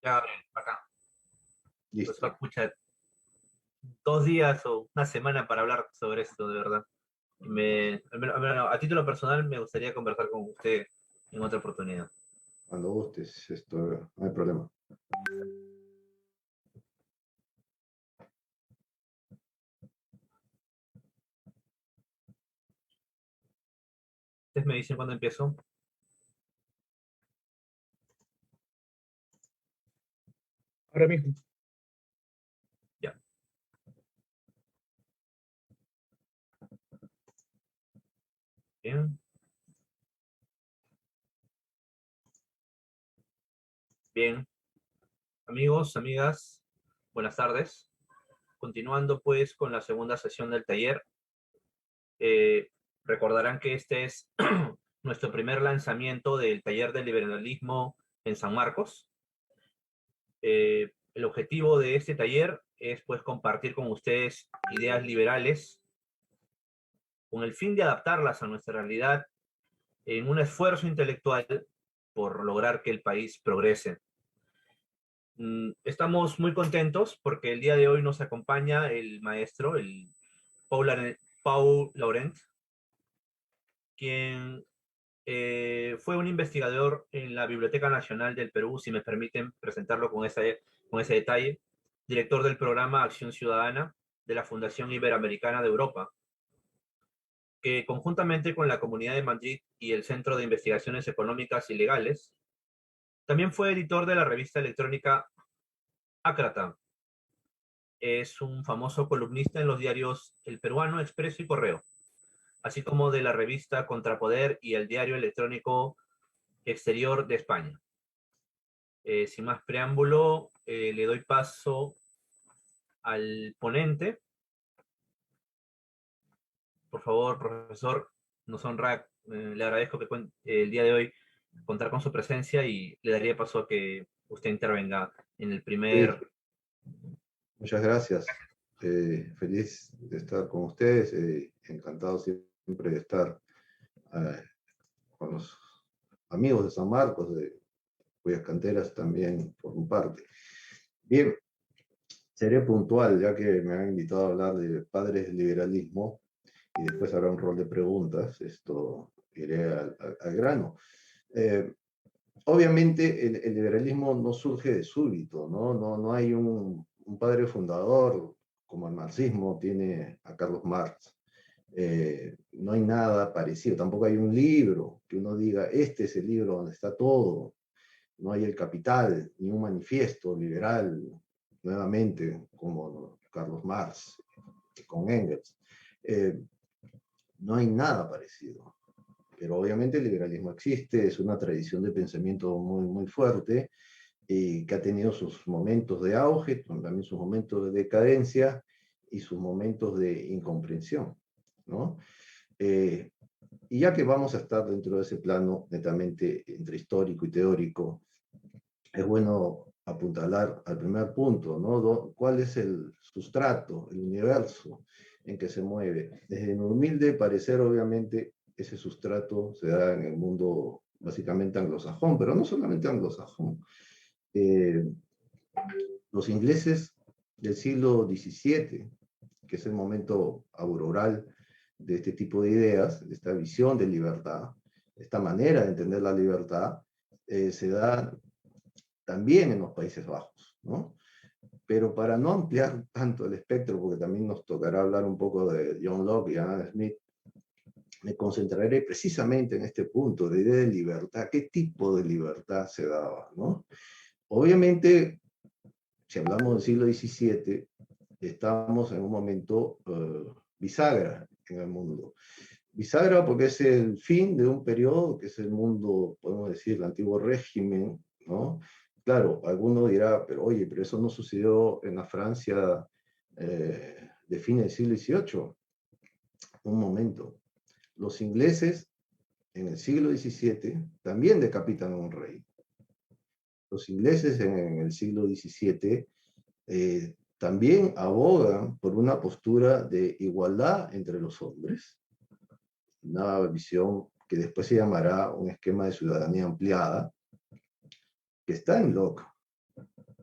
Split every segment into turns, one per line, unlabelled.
Ya, acá.
Listo.
Profesor, pucha, 2 días o una semana para hablar sobre esto, de verdad. A título personal, me gustaría conversar con usted en otra oportunidad.
Cuando gustes, esto, no hay problema.
¿Ustedes me dicen cuándo empiezo?
Ahora mismo.
Ya. Bien. Bien. Amigos, amigas, buenas tardes. Continuando pues con la segunda sesión del taller. eh, Recordarán que este es nuestro primer lanzamiento del taller del liberalismo en San Marcos. El objetivo de este taller es pues compartir con ustedes ideas liberales con el fin de adaptarlas a nuestra realidad en un esfuerzo intelectual por lograr que el país progrese. Estamos muy contentos porque el día de hoy nos acompaña el maestro, el Paul Laurent, quien fue un investigador en la Biblioteca Nacional del Perú, si me permiten presentarlo con ese detalle, director del programa Acción Ciudadana de la Fundación Iberoamericana de Europa, que conjuntamente con la Comunidad de Madrid y el Centro de Investigaciones Económicas y Legales, también fue editor de la revista electrónica Ácrata. Es un famoso columnista en los diarios El Peruano, Expreso y Correo, así como de la revista Contrapoder y el diario electrónico Exterior de España. Sin más preámbulo, le doy paso al ponente. Por favor, profesor, nos honra, le agradezco que el día de hoy contar con su presencia y le daría paso a que usted intervenga en el
Sí,
primer...
muchas gracias. Feliz de estar con ustedes. Encantado siempre de estar eh, con los amigos de San Marcos, de cuyas canteras también formo parte. Bien, seré puntual, ya que me han invitado a hablar de padres del liberalismo y después habrá un rol de preguntas. Esto iré al grano. Eh, Obviamente el liberalismo no surge de súbito, ¿no? No hay un padre fundador como el marxismo tiene a Carlos Marx. No hay nada parecido, tampoco hay un libro que uno diga, este es el libro donde está todo. No hay el Capital, ni un manifiesto liberal, nuevamente, como Carlos Marx, con Engels. Eh, no hay nada parecido. Pero obviamente el liberalismo existe, es una tradición de pensamiento muy, muy fuerte y que ha tenido sus momentos de auge, también sus momentos de decadencia y sus momentos de incomprensión, ¿no? Eh, y ya que vamos a estar dentro de ese plano netamente entre histórico y teórico, es bueno apuntalar al primer punto, ¿no? ¿Cuál es el sustrato, el universo en que se mueve? Desde mi humilde parecer, obviamente, ese sustrato se da en el mundo básicamente anglosajón, pero no solamente anglosajón. Eh, los ingleses del siglo XVII, que es el momento auroral de este tipo de ideas, de esta visión de libertad, esta manera de entender la libertad, se da también en los Países Bajos, ¿no? Pero para no ampliar tanto el espectro, porque también nos tocará hablar un poco de John Locke y Adam Smith, me concentraré precisamente en este punto, de idea de libertad, qué tipo de libertad se daba, ¿no? Obviamente, si hablamos del siglo XVII, estamos en un momento bisagra en el mundo. Bisagra porque es el fin de un periodo que es el mundo, podemos decir, el antiguo régimen, ¿no? Claro, alguno dirá, pero oye, pero eso no sucedió en la Francia de fines del siglo XVIII. Un momento. Los ingleses en el siglo XVII también decapitan a un rey. Los ingleses en el siglo XVII también abogan por una postura de igualdad entre los hombres, una visión que después se llamará un esquema de ciudadanía ampliada, que está en Locke.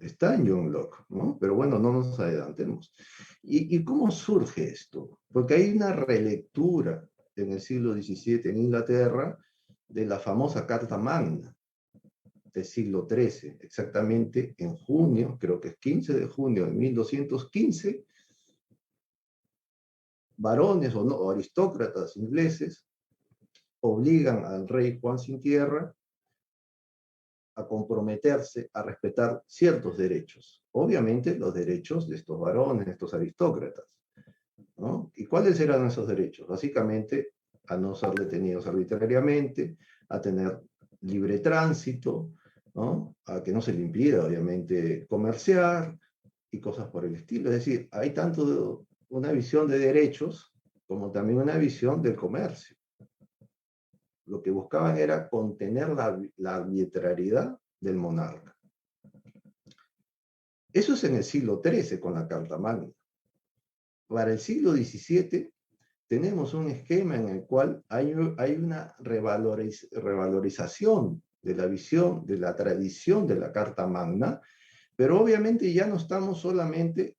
está en John Locke, ¿no? Pero bueno, no nos adelantemos. ¿Y cómo surge esto? Porque hay una relectura en el siglo XVII en Inglaterra de la famosa Carta Magna del siglo XIII, exactamente en junio, creo que es 15 de junio de 1215, varones o aristócratas ingleses obligan al rey Juan sin tierra a comprometerse a respetar ciertos derechos. Obviamente los derechos de estos varones, de estos aristócratas, ¿no? ¿Y cuáles eran esos derechos? Básicamente, a no ser detenidos arbitrariamente, a tener libre tránsito, ¿no? A que no se le impida, obviamente, comerciar y cosas por el estilo. Es decir, hay tanto una visión de derechos como también una visión del comercio. Lo que buscaban era contener la arbitrariedad del monarca. Eso es en el siglo XIII con la Carta Magna. Para el siglo XVII tenemos un esquema en el cual hay una revalorización de la visión, de la tradición de la Carta Magna, pero obviamente ya no estamos solamente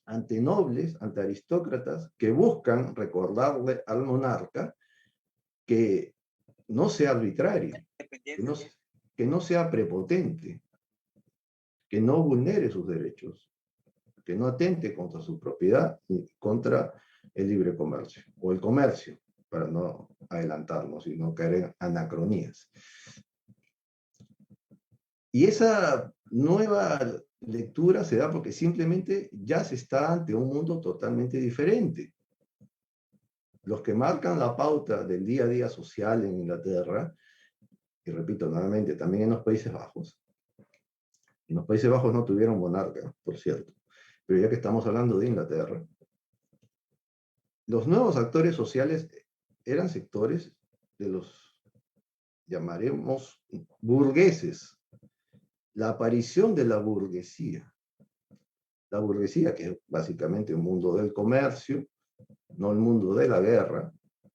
ante nobles, ante aristócratas que buscan recordarle al monarca que no sea arbitrario, que no sea prepotente, que no vulnere sus derechos, que no atente contra su propiedad ni contra el libre comercio, o el comercio, para no adelantarnos y no caer en anacronías. Y esa nueva lectura se da porque simplemente ya se está ante un mundo totalmente diferente. Los que marcan la pauta del día a día social en Inglaterra, y repito nuevamente, también en los Países Bajos, en los Países Bajos no tuvieron monarca, por cierto, pero ya que estamos hablando de Inglaterra, los nuevos actores sociales eran sectores de los, llamaremos, burgueses. La aparición de la burguesía que es básicamente un mundo del comercio, no el mundo de la guerra,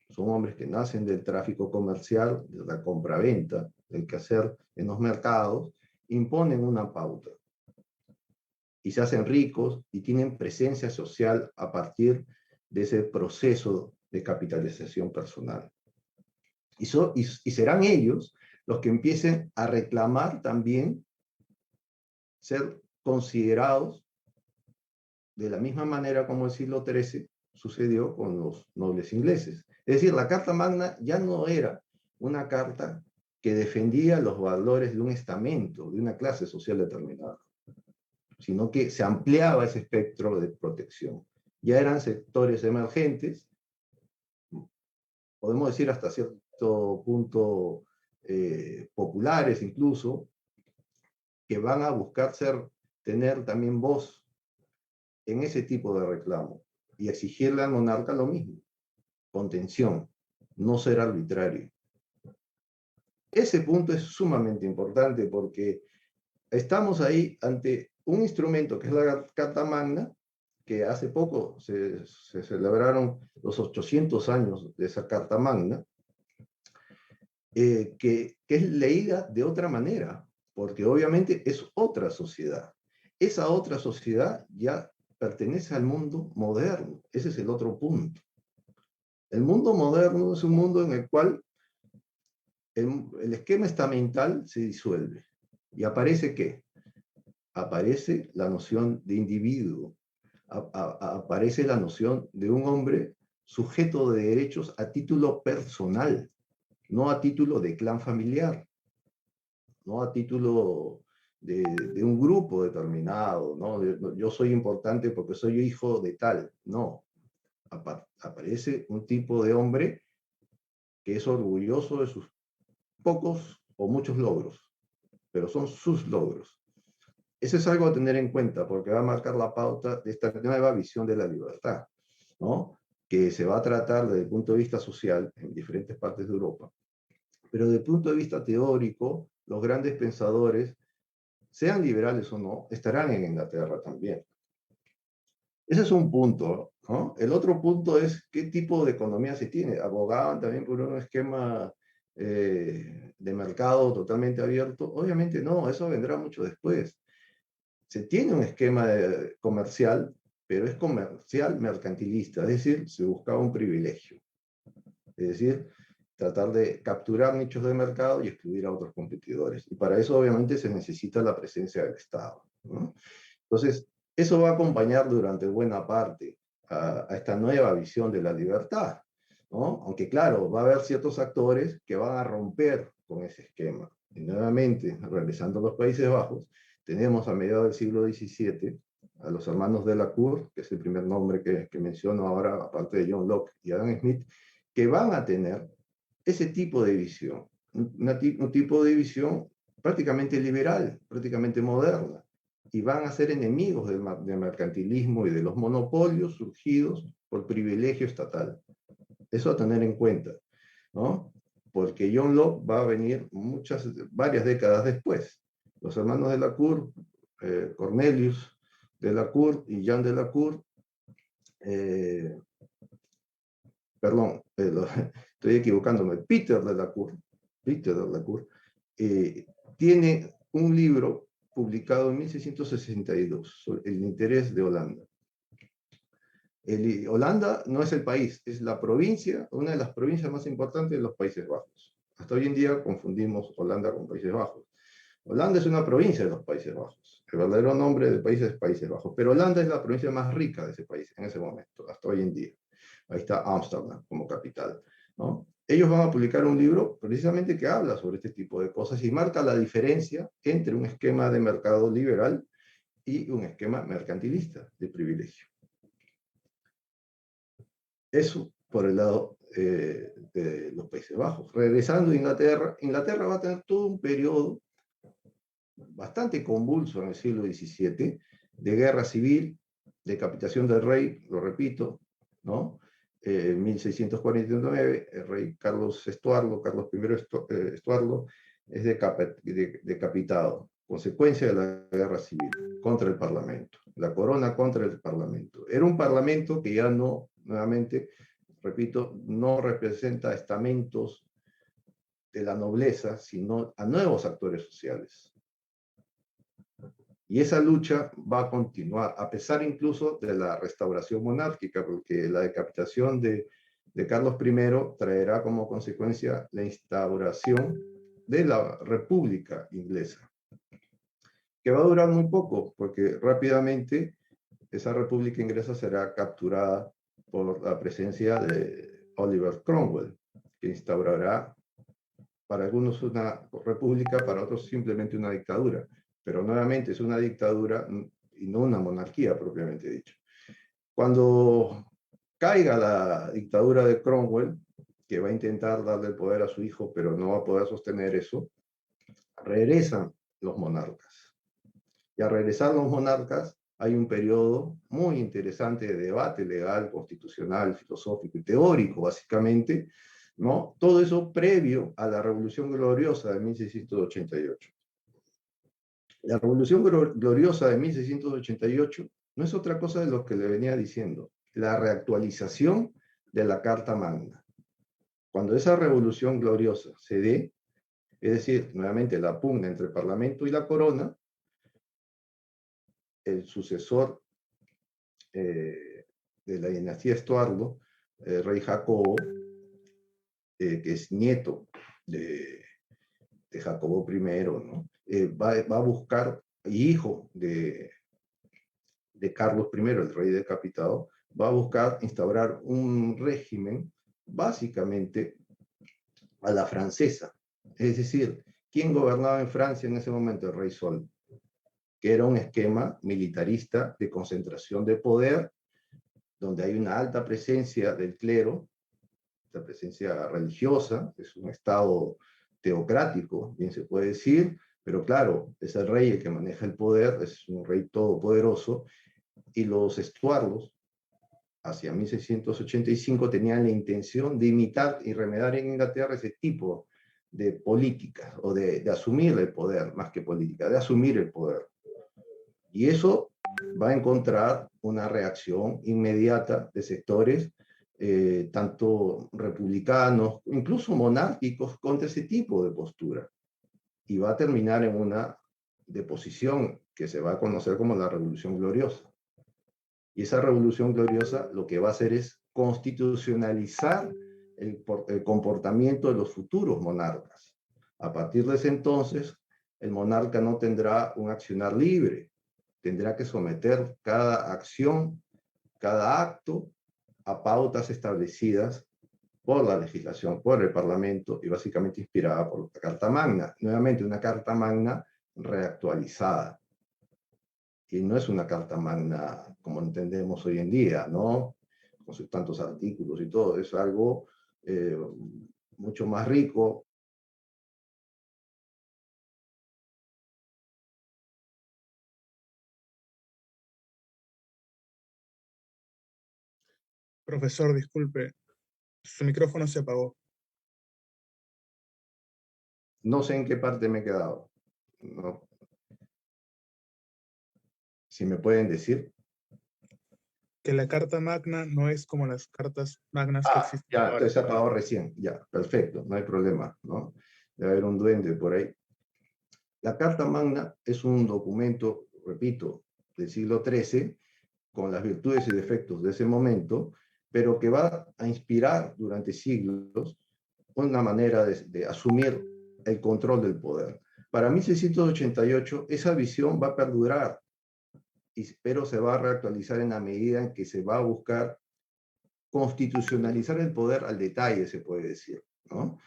son hombres que nacen del tráfico comercial, de la compraventa, del quehacer en los mercados, imponen una pauta y se hacen ricos y tienen presencia social a partir de ese proceso de capitalización personal. Y serán ellos los que empiecen a reclamar también ser considerados de la misma manera como el siglo XIII sucedió con los nobles ingleses. Es decir, la Carta Magna ya no era una carta que defendía los valores de un estamento, de una clase social determinada, sino que se ampliaba ese espectro de protección. Ya eran sectores emergentes, podemos decir hasta cierto punto populares incluso, que van a buscar tener también voz en ese tipo de reclamo y exigirle al monarca lo mismo, contención, no ser arbitrario. Ese punto es sumamente importante porque estamos ahí ante un instrumento que es la Carta Magna, que hace poco se celebraron los 800 años de esa Carta Magna, que es leída de otra manera, porque obviamente es otra sociedad. Esa otra sociedad ya pertenece al mundo moderno. Ese es el otro punto. El mundo moderno es un mundo en el cual el esquema estamental se disuelve. ¿Y aparece qué? Aparece la noción de individuo. Aparece la noción de un hombre sujeto de derechos a título personal, no a título de clan familiar, no a título de un grupo determinado, ¿no? Yo soy importante porque soy hijo de tal. No. Aparece un tipo de hombre que es orgulloso de sus pocos o muchos logros, pero son sus logros. Eso es algo a tener en cuenta porque va a marcar la pauta de esta nueva visión de la libertad, ¿no? Que se va a tratar desde el punto de vista social en diferentes partes de Europa. Pero desde el punto de vista teórico, los grandes pensadores, sean liberales o no, estarán en Inglaterra también. Ese es un punto, ¿no? El otro punto es qué tipo de economía se tiene. Abogaban también por un esquema de mercado totalmente abierto. Obviamente no, eso vendrá mucho después. se tiene un esquema comercial, pero es comercial mercantilista, es decir, se buscaba un privilegio. Es decir, tratar de capturar nichos de mercado y excluir a otros competidores. Y para eso, obviamente, se necesita la presencia del Estado, ¿no? Entonces, eso va a acompañar durante buena parte a esta nueva visión de la libertad, ¿no? Aunque, claro, va a haber ciertos actores que van a romper con ese esquema. Y nuevamente, regresando a los Países Bajos, tenemos a mediados del siglo XVII a los hermanos Delacour, que es el primer nombre que menciono ahora, aparte de John Locke y Adam Smith, que van a tener ese tipo de visión, un tipo de visión prácticamente liberal, prácticamente moderna, y van a ser enemigos del mercantilismo y de los monopolios surgidos por privilegio estatal. Eso a tener en cuenta, ¿no? Porque John Locke va a venir varias décadas después. Los hermanos Delacour, Cornelius Delacour y Jean Delacour, perdón, estoy equivocándome, Peter Delacour, tiene un libro publicado en 1662 sobre el interés de Holanda. Holanda no es el país, es la provincia, una de las provincias más importantes de los Países Bajos. Hasta hoy en día confundimos Holanda con Países Bajos. Holanda es una provincia de los Países Bajos. El verdadero nombre del país es Países Bajos, pero Holanda es la provincia más rica de ese país en ese momento, hasta hoy en día. Ahí está Ámsterdam como capital, ¿no? Ellos van a publicar un libro precisamente que habla sobre este tipo de cosas y marca la diferencia entre un esquema de mercado liberal y un esquema mercantilista de privilegio. Eso por el lado de los Países Bajos. Regresando a Inglaterra, Inglaterra va a tener todo un periodo bastante convulso en el siglo XVII, de guerra civil, decapitación del rey, lo repito, ¿no? En 1649, el rey Carlos Estuardo, Carlos I Estuardo, es decapitado, consecuencia de la guerra civil contra el Parlamento, la corona contra el Parlamento. Era un Parlamento que ya no, nuevamente, repito, no representa estamentos de la nobleza, sino a nuevos actores sociales. Y esa lucha va a continuar, a pesar incluso de la restauración monárquica, porque la decapitación de Carlos I traerá como consecuencia la instauración de la República Inglesa, que va a durar muy poco, porque rápidamente esa República Inglesa será capturada por la presencia de Oliver Cromwell, que instaurará para algunos una república, para otros simplemente una dictadura. Pero nuevamente es una dictadura y no una monarquía propiamente dicho. Cuando caiga la dictadura de Cromwell, que va a intentar darle el poder a su hijo, pero no va a poder sostener eso, regresan los monarcas. Y al regresar los monarcas, hay un periodo muy interesante de debate legal, constitucional, filosófico y teórico, básicamente, ¿no? Todo eso previo a la Revolución Gloriosa de 1688. La Revolución Gloriosa de 1688 no es otra cosa de lo que le venía diciendo, la reactualización de la Carta Magna. Cuando esa Revolución Gloriosa se dé, es decir, nuevamente la pugna entre el Parlamento y la corona, el sucesor de la dinastía Estuardo, el rey Jacobo, que es nieto de Jacobo I, ¿no? Va a buscar, hijo de Carlos I, el rey decapitado, va a buscar instaurar un régimen básicamente a la francesa. Es decir, ¿quién gobernaba en Francia en ese momento? El rey Sol, que era un esquema militarista de concentración de poder, donde hay una alta presencia del clero, la presencia religiosa, es un estado teocrático, bien se puede decir, pero claro, es el rey el que maneja el poder, es un rey todopoderoso, y los Estuardos, hacia 1685, tenían la intención de imitar y remedar en Inglaterra ese tipo de política, o de asumir el poder, más que política, de asumir el poder. Y eso va a encontrar una reacción inmediata de sectores tanto republicanos, incluso monárquicos, contra ese tipo de postura. Y va a terminar en una de posición que se va a conocer como la Revolución Gloriosa. Y esa Revolución Gloriosa lo que va a hacer es constitucionalizar el comportamiento de los futuros monarcas. A partir de ese entonces, el monarca no tendrá un accionar libre, tendrá que someter cada acción, cada acto, a pautas establecidas por la legislación, por el Parlamento y básicamente inspirada por la Carta Magna. Nuevamente, una Carta Magna reactualizada. Y no es una Carta Magna como entendemos hoy en día, ¿no? Con sus tantos artículos y todo, es algo mucho más rico.
Profesor, disculpe, su micrófono se apagó.
No sé en qué parte me he quedado, ¿no? Si me pueden decir.
Que la Carta Magna no es como las cartas magnas que existen
Ya,
ahora.
entonces se apagó recién, ya, perfecto, no hay problema, ¿no? Debe haber un duende por ahí. La Carta Magna es un documento, repito, del siglo XIII, con las virtudes y defectos de ese momento, pero que va a inspirar durante siglos una manera de asumir el control del poder. Para 1688 esa visión va a perdurar, pero se va a reactualizar en la medida en que se va a buscar constitucionalizar el poder al detalle, se puede decir, ¿no?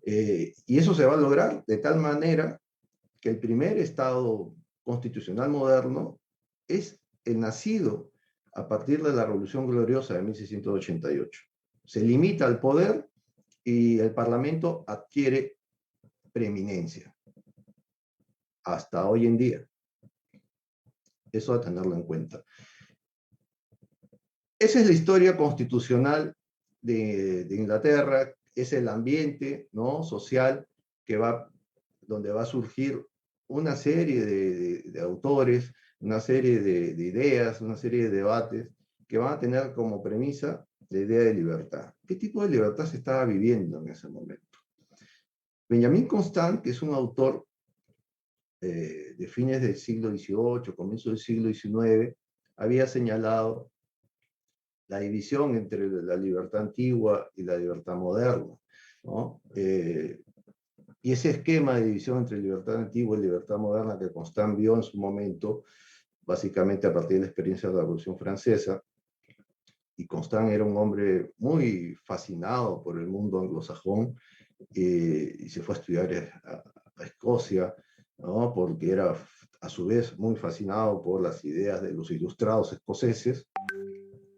Y eso se va a lograr de tal manera que el primer Estado constitucional moderno es el nacido a partir de la Revolución Gloriosa de 1688. Se limita al poder y el Parlamento adquiere preeminencia hasta hoy en día. Eso a tenerlo en cuenta. Esa es la historia constitucional de Inglaterra, es el ambiente, ¿no?, social donde va a surgir una serie de autores, una serie de ideas, una serie de debates que van a tener como premisa la idea de libertad. ¿Qué tipo de libertad se estaba viviendo en ese momento? Benjamin Constant, que es un autor de fines del siglo XVIII, comienzo del siglo XIX, había señalado la división entre la libertad antigua y la libertad moderna, ¿no? Y ese esquema de división entre libertad antigua y libertad moderna que Constant vio en su momento, básicamente a partir de la experiencia de la Revolución Francesa, y Constant era un hombre muy fascinado por el mundo anglosajón, y se fue a estudiar a Escocia, ¿no?, porque era a su vez muy fascinado por las ideas de los ilustrados escoceses,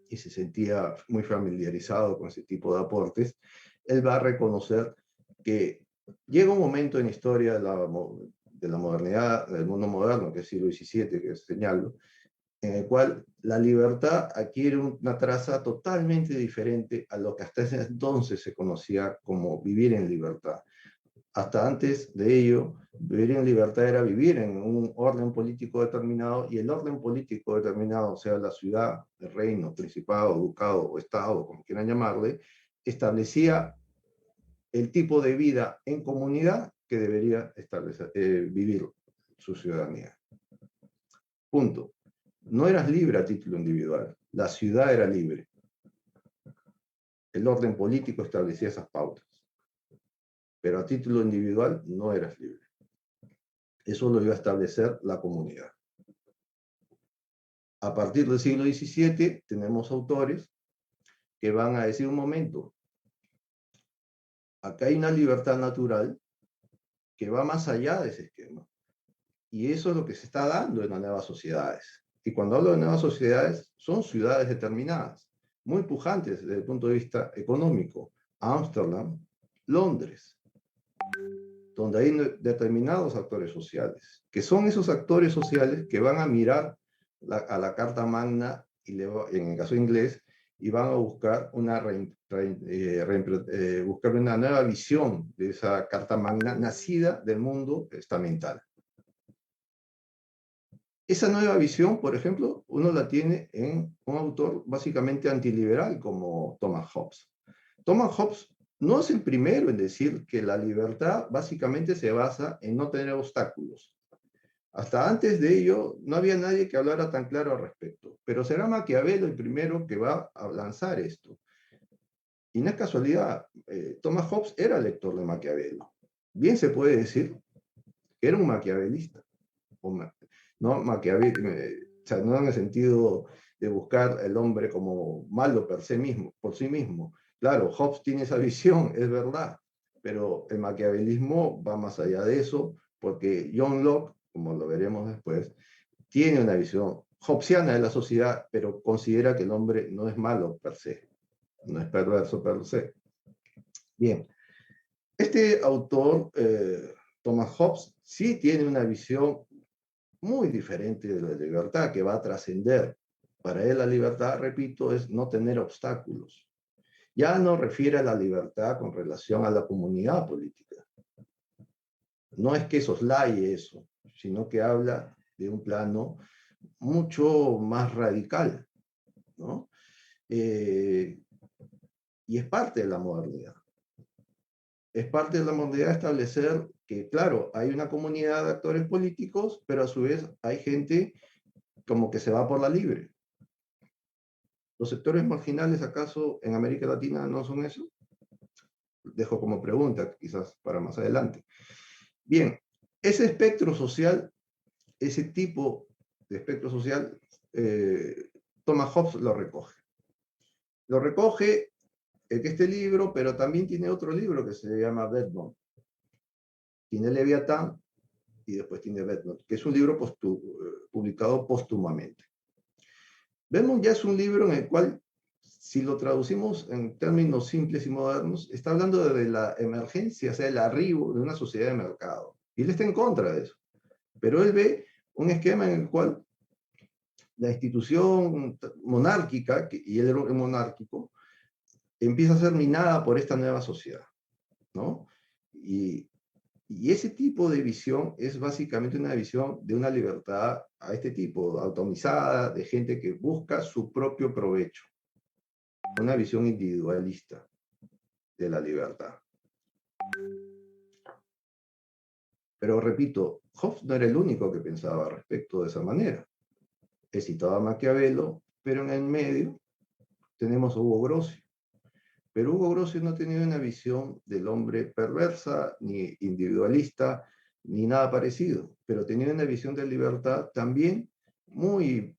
y se sentía muy familiarizado con ese tipo de aportes. Él va a reconocer que llega un momento en la historia de la modernidad, del mundo moderno, que es el siglo XVII, que señalo, en el cual la libertad adquiere una traza totalmente diferente a lo que hasta ese entonces se conocía como vivir en libertad. Hasta antes de ello, vivir en libertad era vivir en un orden político determinado, y el orden político determinado, sea la ciudad, el reino, principado, ducado o estado, como quieran llamarle, establecía el tipo de vida en comunidad que debería vivir su ciudadanía. Punto. No eras libre a título individual, la ciudad era libre. El orden político establecía esas pautas, pero a título individual no eras libre. Eso lo iba a establecer la comunidad. A partir del siglo XVII tenemos autores que van a decir: un momento, acá hay una libertad natural que va más allá de ese esquema. Y eso es lo que se está dando en las nuevas sociedades. Y cuando hablo de nuevas sociedades, son ciudades determinadas, muy pujantes desde el punto de vista económico. Ámsterdam, Londres, donde hay determinados actores sociales, que son esos actores sociales que van a mirar a la Carta Magna, y en el caso inglés, y van a buscar buscar una nueva visión de esa Carta Magna nacida del mundo estamental. Esa nueva visión, por ejemplo, uno la tiene en un autor básicamente antiliberal como Thomas Hobbes. Thomas Hobbes no es el primero en decir que la libertad básicamente se basa en no tener obstáculos. Hasta antes de ello no había nadie que hablara tan claro al respecto, pero será Maquiavelo el primero que va a lanzar esto. Y no es casualidad, Thomas Hobbes era lector de Maquiavelo. Bien se puede decir que era un maquiavelista. No o sea, no en el sentido de buscar el hombre como malo por sí mismo. Claro, Hobbes tiene esa visión, es verdad, pero el maquiavelismo va más allá de eso, porque John Locke, como lo veremos después, tiene una visión hobbesiana de la sociedad, pero considera que el hombre no es malo per se, no es perverso per se. Bien, este autor, Thomas Hobbes, sí tiene una visión muy diferente de la libertad, que va a trascender. Para él la libertad, repito, es no tener obstáculos. Ya no refiere a la libertad con relación a la comunidad política. No es que soslaye eso, sino que habla de un plano mucho más radical, ¿no? Y es parte de la modernidad. Es parte de la modernidad establecer que, claro, hay una comunidad de actores políticos, pero a su vez hay gente como que se va por la libre. ¿Los sectores marginales acaso en América Latina no son eso? Dejo como pregunta, quizás para más adelante. Bien, ese espectro social, ese tipo de espectro social, Thomas Hobbes lo recoge. Lo recoge en este libro, pero también tiene otro libro que se llama Bedmont. Tiene Leviatán y después tiene Bedmont, que es un libro publicado póstumamente. Bedmont ya es un libro en el cual, si lo traducimos en términos simples y modernos, está hablando de la emergencia, o sea, el arribo de una sociedad de mercado. Y él está en contra de eso. Pero él ve un esquema en el cual la institución monárquica, y él era un monárquico, empieza a ser minada por esta nueva sociedad, ¿no? Y ese tipo de visión es básicamente una visión de una libertad a este tipo, atomizada, de gente que busca su propio provecho. Una visión individualista de la libertad. Pero repito, Hobbes no era el único que pensaba respecto de esa manera. He citado a Maquiavelo, pero en el medio tenemos a Hugo Grocio. Pero Hugo Grocio no tenía una visión del hombre perversa, ni individualista, ni nada parecido, pero tenía una visión de libertad también muy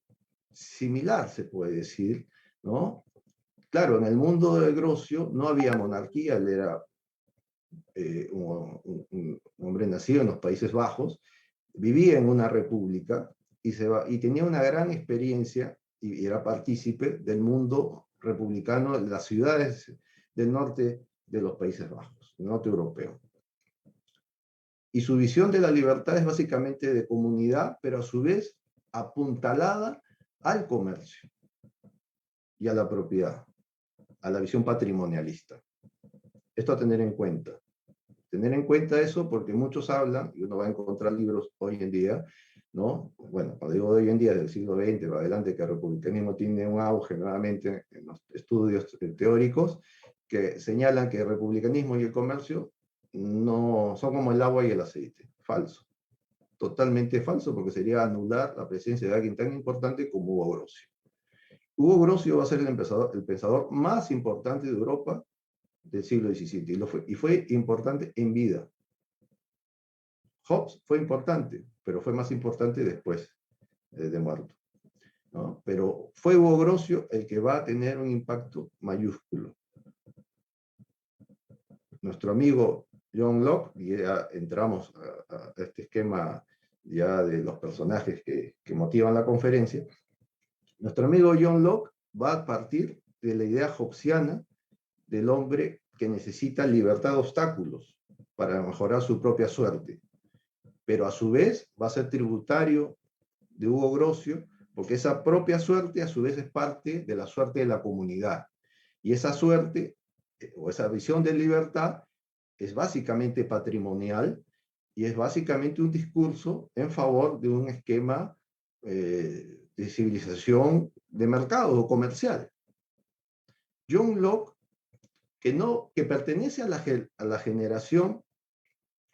similar, se puede decir, ¿no? Claro, en el mundo de Grocio no había monarquía, él era un hombre nacido en los Países Bajos, vivía en una república y tenía una gran experiencia y era partícipe del mundo republicano, de las ciudades del norte de los Países Bajos, del norte europeo. Y su visión de la libertad es básicamente de comunidad, pero a su vez apuntalada al comercio y a la propiedad, a la visión patrimonialista. Esto a tener en cuenta. Tener en cuenta eso porque muchos hablan, y uno va a encontrar libros hoy en día, ¿no? Bueno, cuando digo hoy en día, del siglo XX para adelante, que el republicanismo tiene un auge nuevamente en los estudios teóricos, que señalan que el republicanismo y el comercio no son como el agua y el aceite. Falso. Totalmente falso, porque sería anular la presencia de alguien tan importante como Hugo Grocio. Hugo Grocio va a ser el pensador más importante de Europa del siglo XVII, y fue importante en vida. Hobbes fue importante, pero fue más importante después de muerto, ¿no? Pero fue Hugo Grocio el que va a tener un impacto mayúsculo. Nuestro amigo John Locke, y ya entramos a este esquema ya de los personajes que motivan la conferencia, nuestro amigo John Locke va a partir de la idea hobbesiana del hombre que necesita libertad de obstáculos para mejorar su propia suerte, pero a su vez va a ser tributario de Hugo Grocio, porque esa propia suerte a su vez es parte de la suerte de la comunidad. Y esa suerte, o esa visión de libertad, es básicamente patrimonial y es básicamente un discurso en favor de un esquema de civilización de mercado o comercial. John Locke, que pertenece a la generación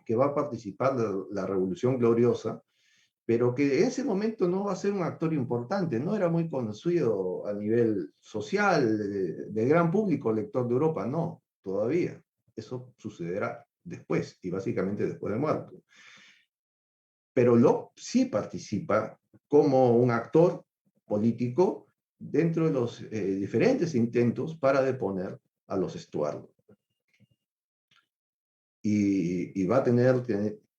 que va a participar de la Revolución Gloriosa, pero que en ese momento no va a ser un actor importante, no era muy conocido a nivel social, del gran público lector de Europa, no, todavía. Eso sucederá después, y básicamente después de muerto. Pero Locke sí participa como un actor político dentro de los diferentes intentos para deponer a los Stuart. Y va a tener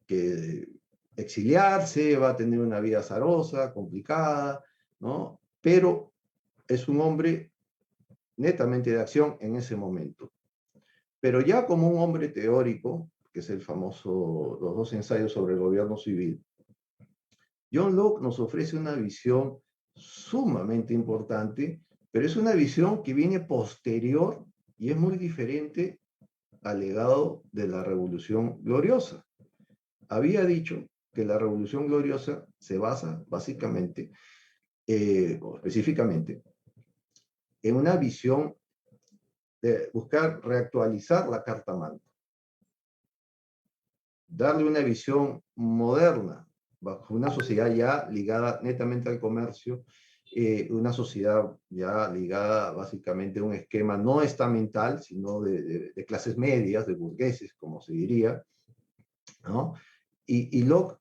que exiliarse, va a tener una vida azarosa, complicada, ¿no? Pero es un hombre netamente de acción en ese momento. Pero ya como un hombre teórico, que es el famoso, los 2 ensayos sobre el gobierno civil, John Locke nos ofrece una visión sumamente importante, pero es una visión que viene posterior y es muy diferente al legado de la Revolución Gloriosa. Había dicho que la Revolución Gloriosa se basa básicamente, o específicamente, en una visión de buscar reactualizar la Carta Magna, darle una visión moderna, bajo una sociedad ya ligada netamente al comercio, una sociedad ya ligada básicamente a un esquema no estamental, sino de clases medias, de burgueses, como se diría, ¿no? Y Locke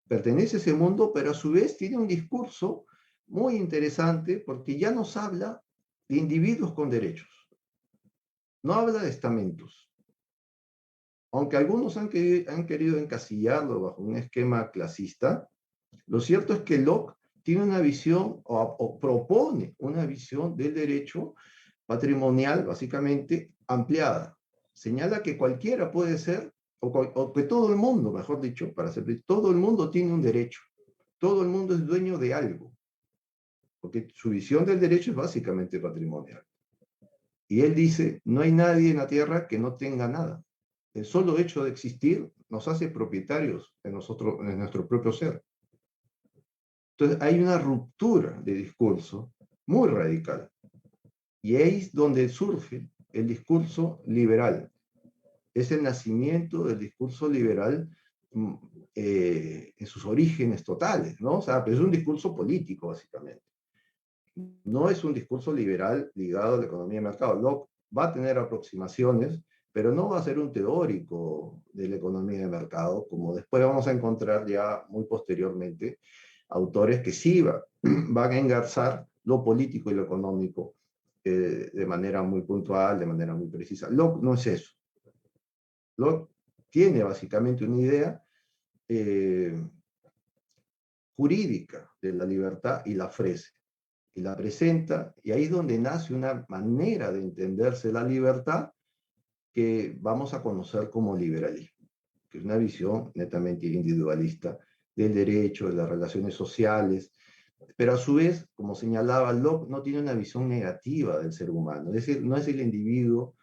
pertenece a ese mundo, pero a su vez tiene un discurso muy interesante porque ya nos habla de individuos con derechos, no habla de estamentos. Aunque algunos han querido encasillarlo bajo un esquema clasista, lo cierto es que Locke tiene una visión o propone una visión del derecho patrimonial básicamente ampliada. Señala que cualquiera puede ser, o que todo el mundo, mejor dicho, para ser, todo el mundo tiene un derecho. Todo el mundo es dueño de algo, porque su visión del derecho es básicamente patrimonial. Y él dice, no hay nadie en la tierra que no tenga nada. El solo hecho de existir nos hace propietarios de nosotros, en nuestro propio ser. Entonces hay una ruptura de discurso muy radical. Y ahí es donde surge el discurso liberal. Es el nacimiento del discurso liberal en sus orígenes totales, ¿no? O sea, pero es un discurso político, básicamente. No es un discurso liberal ligado a la economía de mercado. Locke va a tener aproximaciones, pero no va a ser un teórico de la economía de mercado, como después vamos a encontrar ya muy posteriormente autores que sí van a engarzar lo político y lo económico de manera muy puntual, de manera muy precisa. Locke no es eso. Locke tiene básicamente una idea jurídica de la libertad y la ofrece, y la presenta, y ahí es donde nace una manera de entenderse la libertad que vamos a conocer como liberalismo, que es una visión netamente individualista del derecho, de las relaciones sociales, pero a su vez, como señalaba Locke, no tiene una visión negativa del ser humano, es decir, no es el individuo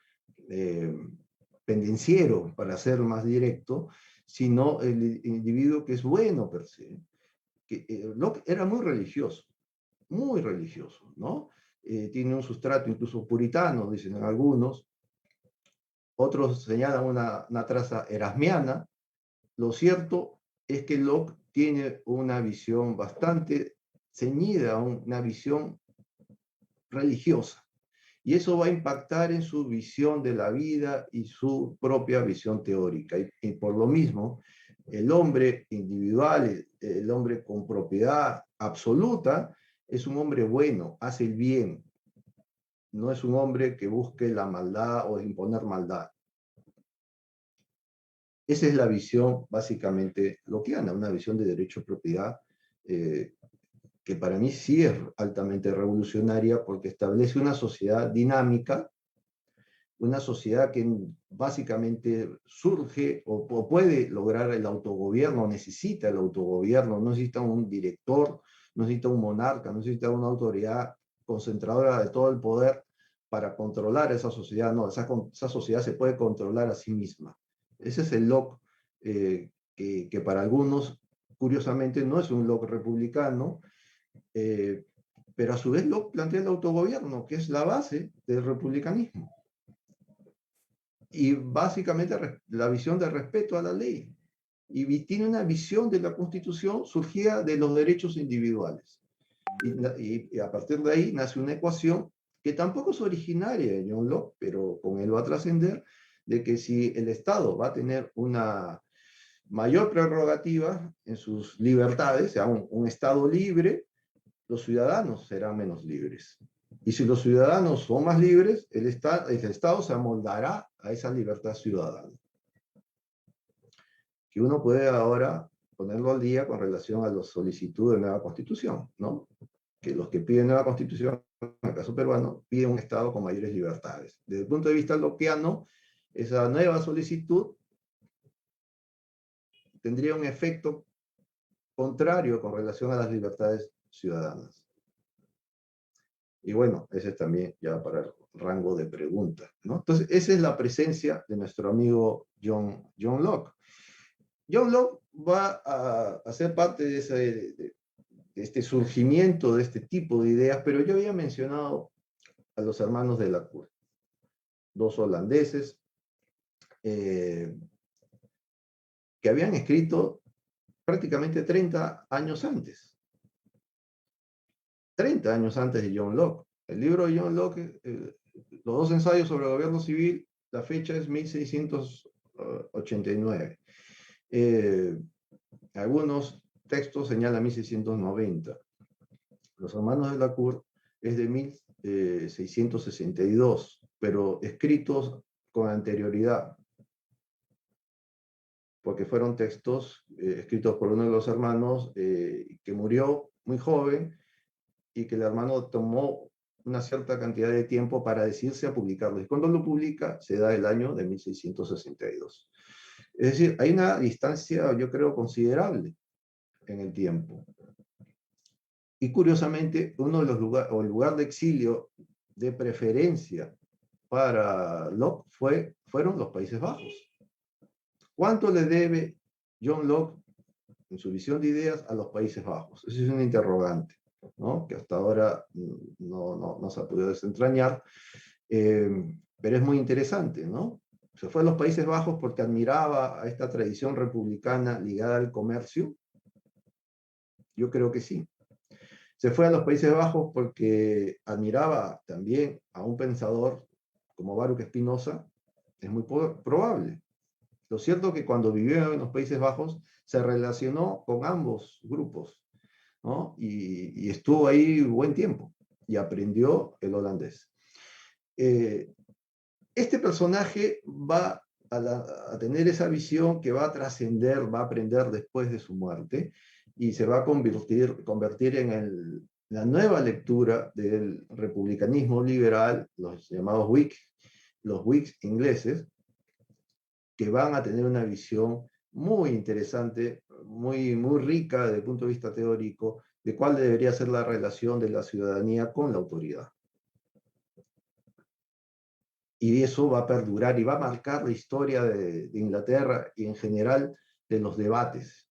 pendenciero, para ser más directo, sino el individuo que es bueno per se. Locke era muy religioso, ¿no? Tiene un sustrato incluso puritano, dicen algunos. Otros señalan una traza erasmiana. Lo cierto es que Locke tiene una visión bastante ceñida, una visión religiosa. Y eso va a impactar en su visión de la vida y su propia visión teórica. Y por lo mismo, el hombre individual, el hombre con propiedad absoluta, es un hombre bueno, hace el bien. No es un hombre que busque la maldad o imponer maldad. Esa es la visión básicamente lockeana, una visión de derecho de propiedad que para mí sí es altamente revolucionaria porque establece una sociedad dinámica, una sociedad que básicamente surge o puede lograr el autogobierno, necesita el autogobierno, no necesita un director, no necesita un monarca, no necesita una autoridad concentradora de todo el poder para controlar esa sociedad, no, esa sociedad se puede controlar a sí misma. Ese es el Locke que para algunos, curiosamente, no es un Locke republicano, pero a su vez Locke plantea el autogobierno, que es la base del republicanismo. Y básicamente la visión de respeto a la ley. y tiene una visión de la Constitución surgida de los derechos individuales. Y a partir de ahí nace una ecuación que tampoco es originaria de John Locke, pero con él va a trascender, de que si el Estado va a tener una mayor prerrogativa en sus libertades, o sea, un Estado libre, los ciudadanos serán menos libres. Y si los ciudadanos son más libres, el Estado se amoldará a esa libertad ciudadana. Que uno puede ahora ponerlo al día con relación a la solicitud de nueva constitución, ¿no? Que los que piden nueva constitución, en el caso peruano, piden un Estado con mayores libertades. Desde el punto de vista lockeano, esa nueva solicitud tendría un efecto contrario con relación a las libertades ciudadanas. Y bueno, ese es también ya para el rango de preguntas, ¿no? Entonces, esa es la presencia de nuestro amigo John Locke. John Locke va a ser parte de este surgimiento de este tipo de ideas, pero yo había mencionado a los hermanos de la Cour, dos holandeses, que habían escrito prácticamente 30 años antes. 30 años antes de John Locke. El libro de John Locke, los dos ensayos sobre el gobierno civil, la fecha es 1689. Algunos textos señalan 1690. Los hermanos de la Cour es de 1662, pero escritos con anterioridad, porque fueron textos escritos por uno de los hermanos que murió muy joven y que el hermano tomó una cierta cantidad de tiempo para decidirse a publicarlo. Y cuando lo publica, se da el año de 1662. Es decir, hay una distancia, yo creo, considerable en el tiempo. Y curiosamente, uno de los lugares, o el lugar de exilio de preferencia para Locke fueron los Países Bajos. ¿Cuánto le debe John Locke, en su visión de ideas, a los Países Bajos? Esa es una interrogante, ¿no? Que hasta ahora no se ha podido desentrañar, pero es muy interesante, ¿no? Se fue a los Países Bajos porque admiraba a esta tradición republicana ligada al comercio. Yo creo que sí. Se fue a los Países Bajos porque admiraba también a un pensador como Baruch Spinoza. Es muy probable. Lo cierto es que cuando vivió en los Países Bajos se relacionó con ambos grupos, ¿no? Y estuvo ahí buen tiempo y aprendió el holandés. Este personaje va a tener esa visión que va a trascender, va a aprender después de su muerte y se va a convertir en la nueva lectura del republicanismo liberal, los llamados Whigs, los Whigs ingleses, que van a tener una visión muy interesante, muy rica desde el punto de vista teórico, de cuál debería ser la relación de la ciudadanía con la autoridad. Y eso va a perdurar y va a marcar la historia de Inglaterra y en general de los debates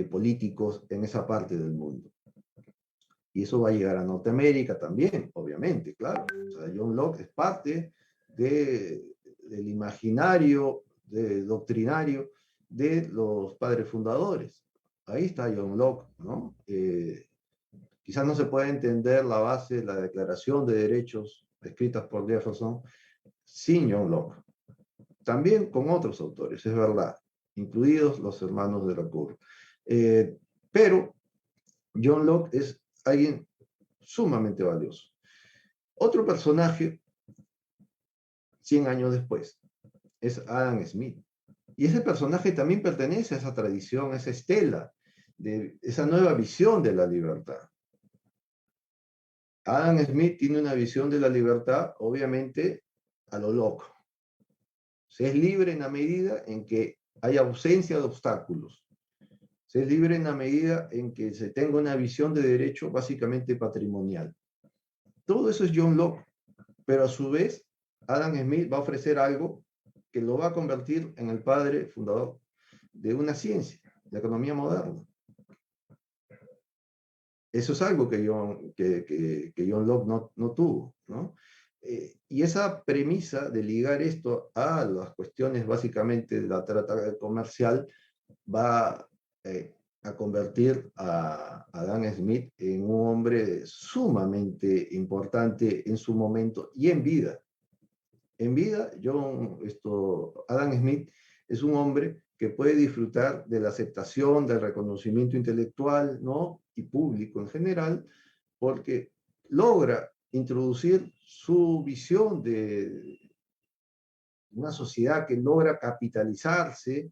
políticos en esa parte del mundo. Y eso va a llegar a Norteamérica también, obviamente, claro. O sea, John Locke es parte del imaginario doctrinario de los padres fundadores. Ahí está John Locke, ¿no? Quizás no se puede entender la base de la Declaración de Derechos escritas por Jefferson sin John Locke. También con otros autores, es verdad, incluidos los hermanos de la Cour. Pero John Locke es alguien sumamente valioso. Otro personaje, 100 años después, es Adam Smith. Y ese personaje también pertenece a esa tradición, a esa estela, de esa nueva visión de la libertad. Adam Smith tiene una visión de la libertad, obviamente, a lo loco. Se es libre en la medida en que hay ausencia de obstáculos. Se es libre en la medida en que se tenga una visión de derecho básicamente patrimonial. Todo eso es John Locke, pero a su vez Adam Smith va a ofrecer algo que lo va a convertir en el padre fundador de una ciencia, la economía moderna. Eso es algo que John Locke no tuvo, ¿no? Y esa premisa de ligar esto a las cuestiones básicamente de la trata comercial va a convertir a Adam Smith en un hombre sumamente importante en su momento y en vida. En vida, Adam Smith es un hombre que puede disfrutar de la aceptación, del reconocimiento intelectual, ¿no? Y público en general, porque logra introducir su visión de una sociedad que logra capitalizarse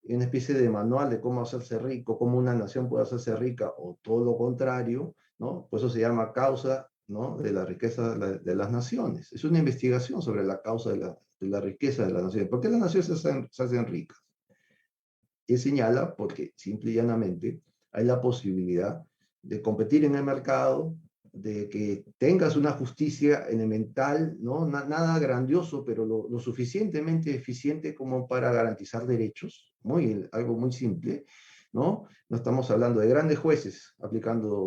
en una especie de manual de cómo hacerse rico, cómo una nación puede hacerse rica, o todo lo contrario, ¿no? Por eso se llama causa, ¿no?, de la riqueza de las naciones. Es una investigación sobre la causa de la riqueza de las naciones. ¿Por qué las naciones se hacen ricas? Y señala porque simple y llanamente hay la posibilidad de competir en el mercado, de que tengas una justicia elemental, ¿no? Nada grandioso, pero lo suficientemente eficiente como para garantizar derechos, algo muy simple, ¿no? No estamos hablando de grandes jueces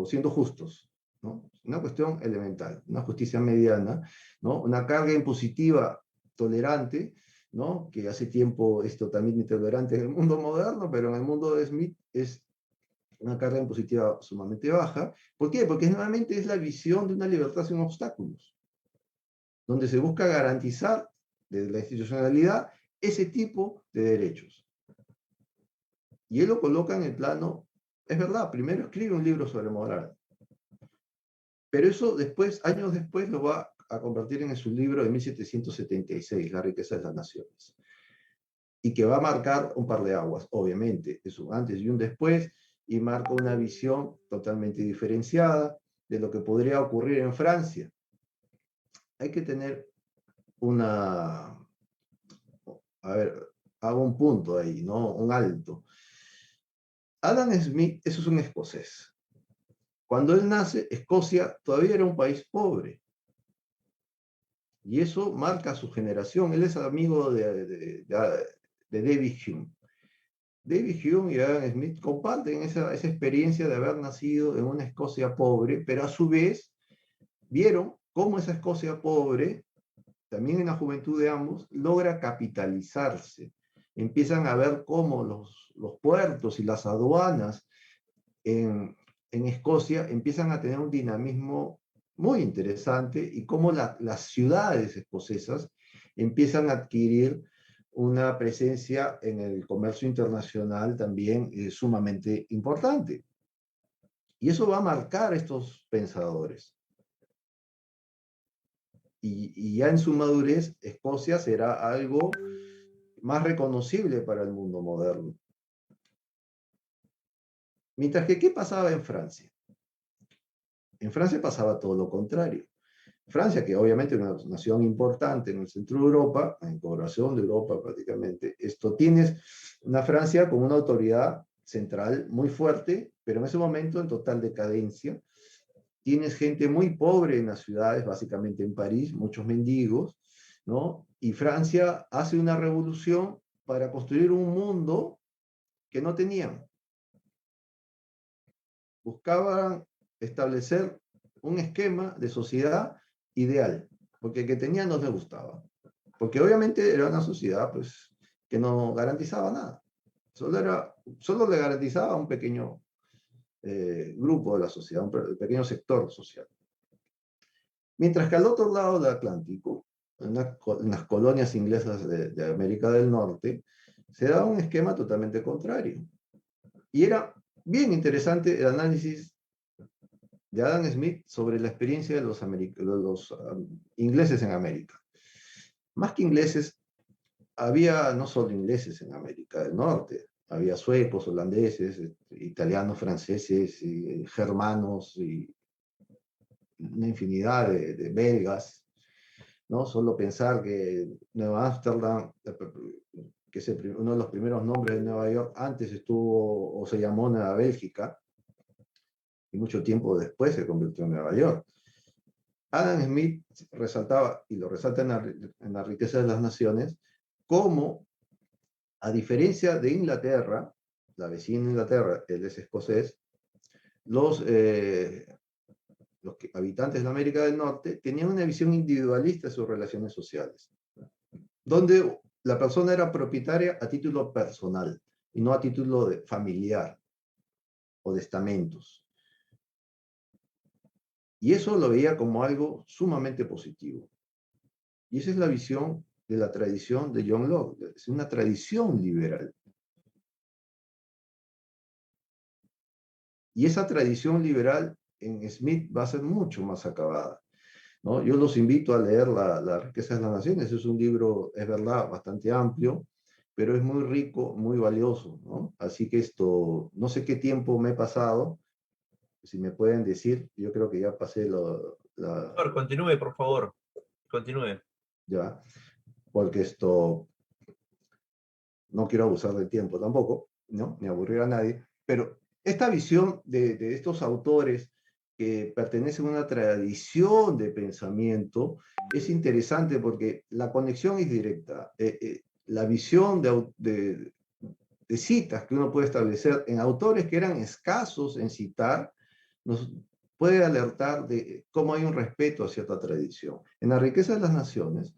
siendo justos, ¿no? Una cuestión elemental, una justicia mediana, ¿no? Una carga impositiva tolerante, ¿no? Que hace tiempo es totalmente intolerante en el mundo moderno, pero en el mundo de Smith es una carga impositiva sumamente baja. ¿Por qué? Porque nuevamente es la visión de una libertad sin obstáculos, donde se busca garantizar desde la institucionalidad ese tipo de derechos. Y él lo coloca en el plano, es verdad, primero escribe un libro sobre moral, pero eso después, años después, lo va a convertir en su libro de 1776, La riqueza de las naciones, y que va a marcar un par de aguas, obviamente, es un antes y un después, y marca una visión totalmente diferenciada de lo que podría ocurrir en Francia. Hay que tener a ver, hago un punto ahí, ¿no? Un alto. Adam Smith, eso es un escocés. Cuando él nace, Escocia todavía era un país pobre. Y eso marca su generación. Él es amigo de David Hume. David Hume y Adam Smith comparten esa experiencia de haber nacido en una Escocia pobre, pero a su vez vieron cómo esa Escocia pobre, también en la juventud de ambos, logra capitalizarse. Empiezan a ver cómo los puertos y las aduanas en Escocia empiezan a tener un dinamismo muy interesante y cómo las ciudades escocesas empiezan a adquirir una presencia en el comercio internacional también sumamente importante. Y eso va a marcar a estos pensadores. Y ya en su madurez, Escocia será algo más reconocible para el mundo moderno. Mientras que, ¿qué pasaba en Francia? En Francia pasaba todo lo contrario. Francia, que obviamente es una nación importante en el centro de Europa, en población de Europa prácticamente, tienes una Francia con una autoridad central muy fuerte, pero en ese momento en total decadencia. Tienes gente muy pobre en las ciudades, básicamente en París, muchos mendigos, ¿no? Y Francia hace una revolución para construir un mundo que no tenían. Buscaban establecer un esquema de sociedad ideal, porque el que tenían no les gustaba. Porque obviamente era una sociedad pues, que no garantizaba nada. Solo le garantizaba a un pequeño grupo de la sociedad, un pequeño sector social. Mientras que al otro lado del Atlántico, en las colonias inglesas de América del Norte, se daba un esquema totalmente contrario. Y era bien interesante el análisis de Adam Smith sobre la experiencia de los ingleses en América. Más que ingleses, había no solo ingleses en América del Norte, había suecos, holandeses, italianos, franceses, germanos, y una infinidad de belgas, ¿no? Solo pensar que Nueva Ámsterdam, que es uno de los primeros nombres de Nueva York, antes estuvo o se llamó Nueva Bélgica, y mucho tiempo después se convirtió en Nueva York. Adam Smith resaltaba, y lo resalta en la riqueza de las naciones, cómo, a diferencia de Inglaterra, la vecina Inglaterra, él es escocés, los habitantes de América del Norte tenían una visión individualista de sus relaciones sociales, donde la persona era propietaria a título personal, y no a título de familiar o de estamentos. Y eso lo veía como algo sumamente positivo. Y esa es la visión de la tradición de John Locke, es una tradición liberal. Y esa tradición liberal en Smith va a ser mucho más acabada, ¿no? Yo los invito a leer La riqueza de las naciones. Es un libro, es verdad, bastante amplio, pero es muy rico, muy valioso, ¿no? Así que esto, no sé qué tiempo me he pasado, si me pueden decir, yo creo que ya pasé
Continúe, por favor. Continúe.
ya, porque esto, no quiero abusar del tiempo tampoco, ¿no? Ni aburrir a nadie, pero esta visión de estos autores que pertenecen a una tradición de pensamiento es interesante porque la conexión es directa. La visión de citas que uno puede establecer en autores que eran escasos en citar, nos puede alertar de cómo hay un respeto a cierta tradición. En La riqueza de las naciones,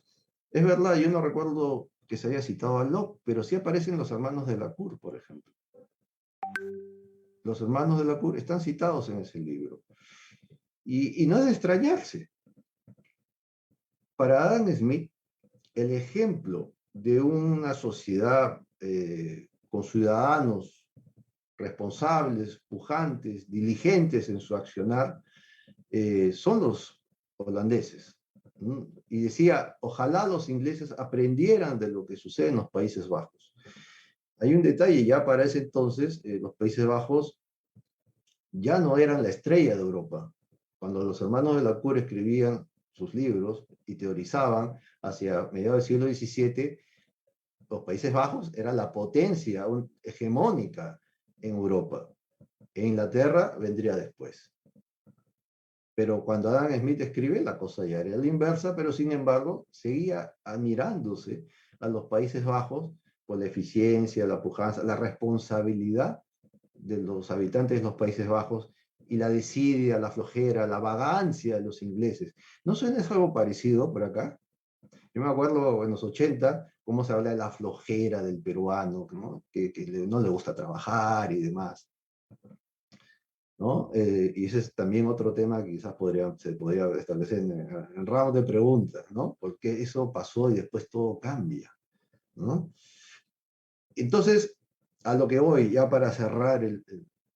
es verdad, yo no recuerdo que se haya citado a Locke, pero sí aparecen los hermanos de Lacour, por ejemplo. Los hermanos de Lacour están citados en ese libro. Y no es de extrañarse. Para Adam Smith, el ejemplo de una sociedad con ciudadanos responsables, pujantes, diligentes en su accionar, son los holandeses. Y decía, ojalá los ingleses aprendieran de lo que sucede en los Países Bajos. Hay un detalle, ya para ese entonces, los Países Bajos ya no eran la estrella de Europa. Cuando los hermanos de Lacour escribían sus libros y teorizaban hacia mediados del siglo XVII, los Países Bajos eran la potencia hegemónica en Europa. E Inglaterra vendría después. Pero cuando Adam Smith escribe, la cosa ya era la inversa, pero sin embargo seguía admirándose a los Países Bajos por la eficiencia, la pujanza, la responsabilidad de los habitantes de los Países Bajos y la desidia, la flojera, la vagancia de los ingleses. ¿No suena algo parecido por acá? Yo me acuerdo en los 80 cómo se habla de la flojera del peruano, ¿no? Que no le gusta trabajar y demás, ¿no? Y ese es también otro tema que quizás se podría establecer en round de preguntas, ¿no? Porque eso pasó y después todo cambia, ¿no? Entonces, a lo que voy, ya para cerrar el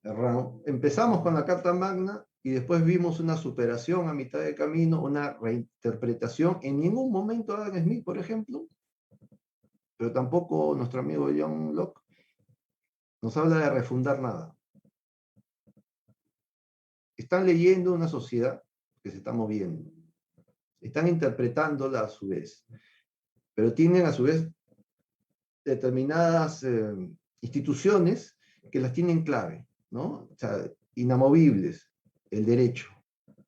round, empezamos con la Carta Magna y después vimos una superación a mitad de camino, una reinterpretación. En ningún momento Adam Smith, por ejemplo, pero tampoco nuestro amigo John Locke, nos habla de refundar nada. Están leyendo una sociedad que se está moviendo, están interpretándola a su vez, pero tienen a su vez determinadas instituciones que las tienen clave, ¿no? O sea, inamovibles, el derecho.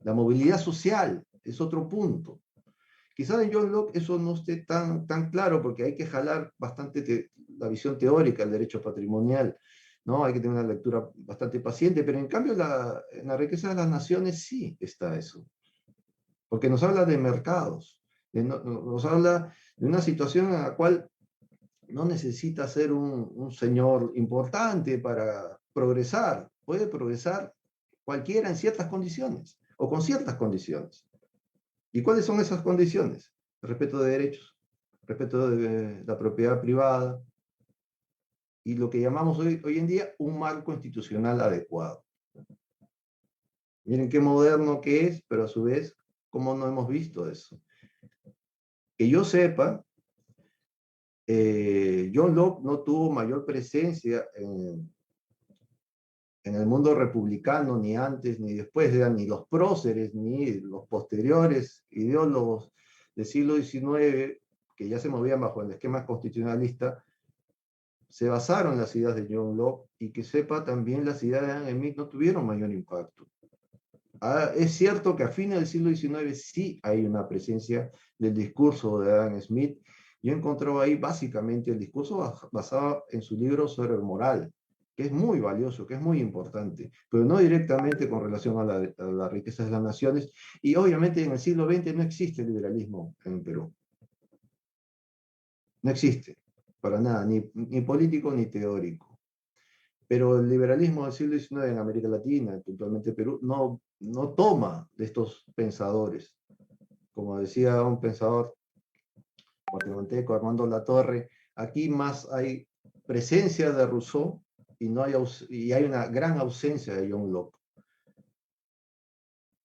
La movilidad social es otro punto. Quizás en John Locke eso no esté tan claro porque hay que jalar bastante la visión teórica del derecho patrimonial, ¿no? Hay que tener una lectura bastante paciente, pero en cambio en la riqueza de las naciones sí está eso. Porque nos habla de mercados, nos habla de una situación en la cual no necesita ser un señor importante para progresar, puede progresar cualquiera en ciertas condiciones o con ciertas condiciones. ¿Y cuáles son esas condiciones? El respeto de derechos, respeto de la propiedad privada y lo que llamamos hoy en día un marco institucional adecuado. Miren qué moderno que es, pero a su vez, ¿cómo no hemos visto eso? Que yo sepa, John Locke no tuvo mayor presencia en el mundo republicano, ni antes ni después, ni los próceres, ni los posteriores ideólogos del siglo XIX, que ya se movían bajo el esquema constitucionalista, se basaron en las ideas de John Locke, y que sepa también las ideas de Adam Smith no tuvieron mayor impacto. Es cierto que a fines del siglo XIX sí hay una presencia del discurso de Adam Smith. Yo encontraba ahí básicamente el discurso basado en su libro sobre moral, que es muy valioso, que es muy importante, pero no directamente con relación a la riqueza de las naciones. Y obviamente en el siglo XX no existe liberalismo en Perú. No existe, para nada, ni político ni teórico. Pero el liberalismo del siglo XIX en América Latina, puntualmente Perú, no toma de estos pensadores. Como decía un pensador guatemalteco, Armando Latorre, aquí más hay presencia de Rousseau y, no hay, y hay una gran ausencia de John Locke.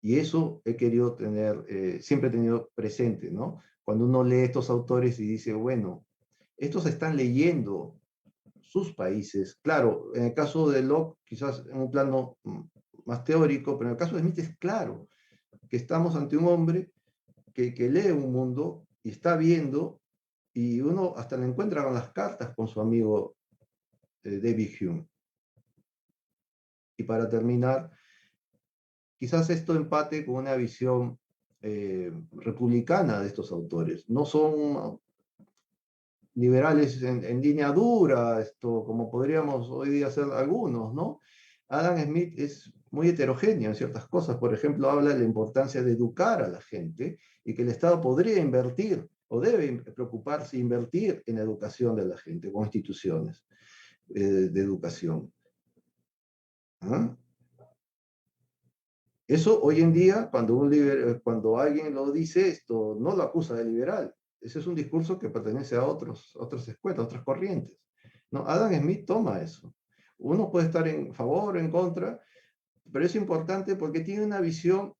Y eso he querido tener, siempre he tenido presente, ¿no? Cuando uno lee estos autores y dice, bueno, estos están leyendo sus países. Claro, en el caso de Locke, quizás en un plano más teórico, pero en el caso de Smith es claro que estamos ante un hombre que lee un mundo y está viendo, y uno hasta le encuentra con las cartas con su amigo David Hume. Y para terminar, quizás esto empate con una visión republicana de estos autores. No son liberales en línea dura, esto, como podríamos hoy día hacer algunos, ¿no? Adam Smith es muy heterogéneo en ciertas cosas. Por ejemplo, habla de la importancia de educar a la gente y que el Estado podría invertir o debe preocuparse e invertir en la educación de la gente, con instituciones de educación. ¿Ah? Eso hoy en día, cuando alguien lo dice, esto no lo acusa de liberal. Ese es un discurso que pertenece a otras escuelas, a otras corrientes. ¿No? Adam Smith toma eso. Uno puede estar en favor o en contra, pero es importante porque tiene una visión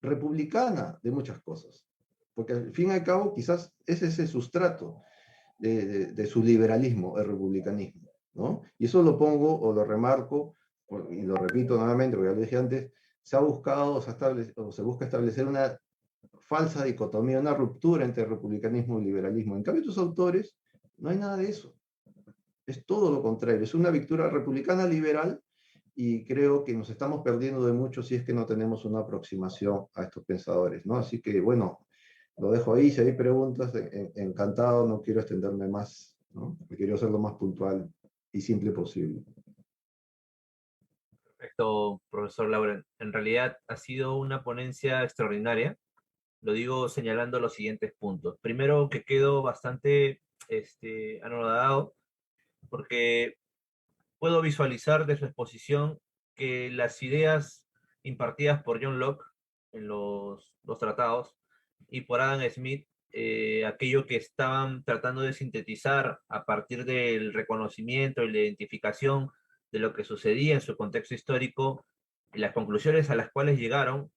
republicana de muchas cosas. Porque al fin y al cabo, quizás ese es el sustrato de su liberalismo, el republicanismo. ¿No? Y eso lo pongo o lo remarco, y lo repito nuevamente, porque ya lo dije antes, se ha buscado o se busca establecer una falsa dicotomía, una ruptura entre republicanismo y liberalismo. En cambio, estos autores, no hay nada de eso. Es todo lo contrario, es una victoria republicana liberal y creo que nos estamos perdiendo de mucho si es que no tenemos una aproximación a estos pensadores, ¿no? Así que, bueno, lo dejo ahí, si hay preguntas, encantado, no quiero extenderme más, ¿no? Quiero ser lo más puntual y simple posible.
Perfecto, profesor Lauren. En realidad ha sido una ponencia extraordinaria. Lo digo señalando los siguientes puntos. Primero, que quedo bastante anodado porque puedo visualizar de su exposición que las ideas impartidas por John Locke en los tratados y por Adam Smith, aquello que estaban tratando de sintetizar a partir del reconocimiento y la identificación de lo que sucedía en su contexto histórico, las conclusiones a las cuales llegaron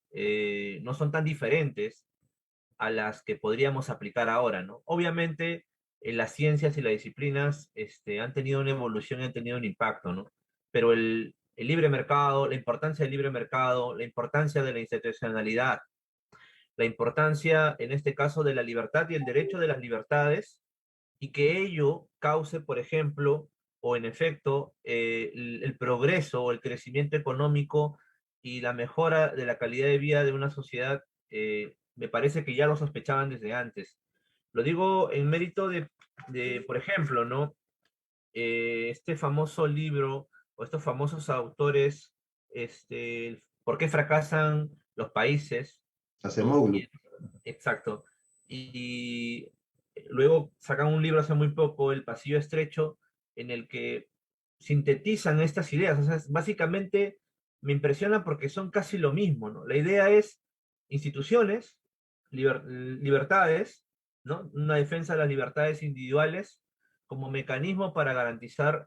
no son tan diferentes a las que podríamos aplicar ahora, ¿no? Obviamente, las ciencias y las disciplinas han tenido una evolución y han tenido un impacto, ¿no? Pero el libre mercado, la importancia del libre mercado, la importancia de la institucionalidad, la importancia, en este caso, de la libertad y el derecho de las libertades, y que ello cause, por ejemplo, o en efecto, el progreso o el crecimiento económico y la mejora de la calidad de vida de una sociedad, me parece que ya lo sospechaban desde antes. Lo digo en mérito de por ejemplo, ¿no? Este famoso libro o estos famosos autores, ¿por qué fracasan los países? ¿No?
Acemoglu.
Exacto. Y luego sacan un libro hace muy poco, El Pasillo Estrecho, en el que sintetizan estas ideas. O sea, básicamente me impresiona porque son casi lo mismo, ¿no? La idea es instituciones, libertades, ¿no? Una defensa de las libertades individuales como mecanismo para garantizar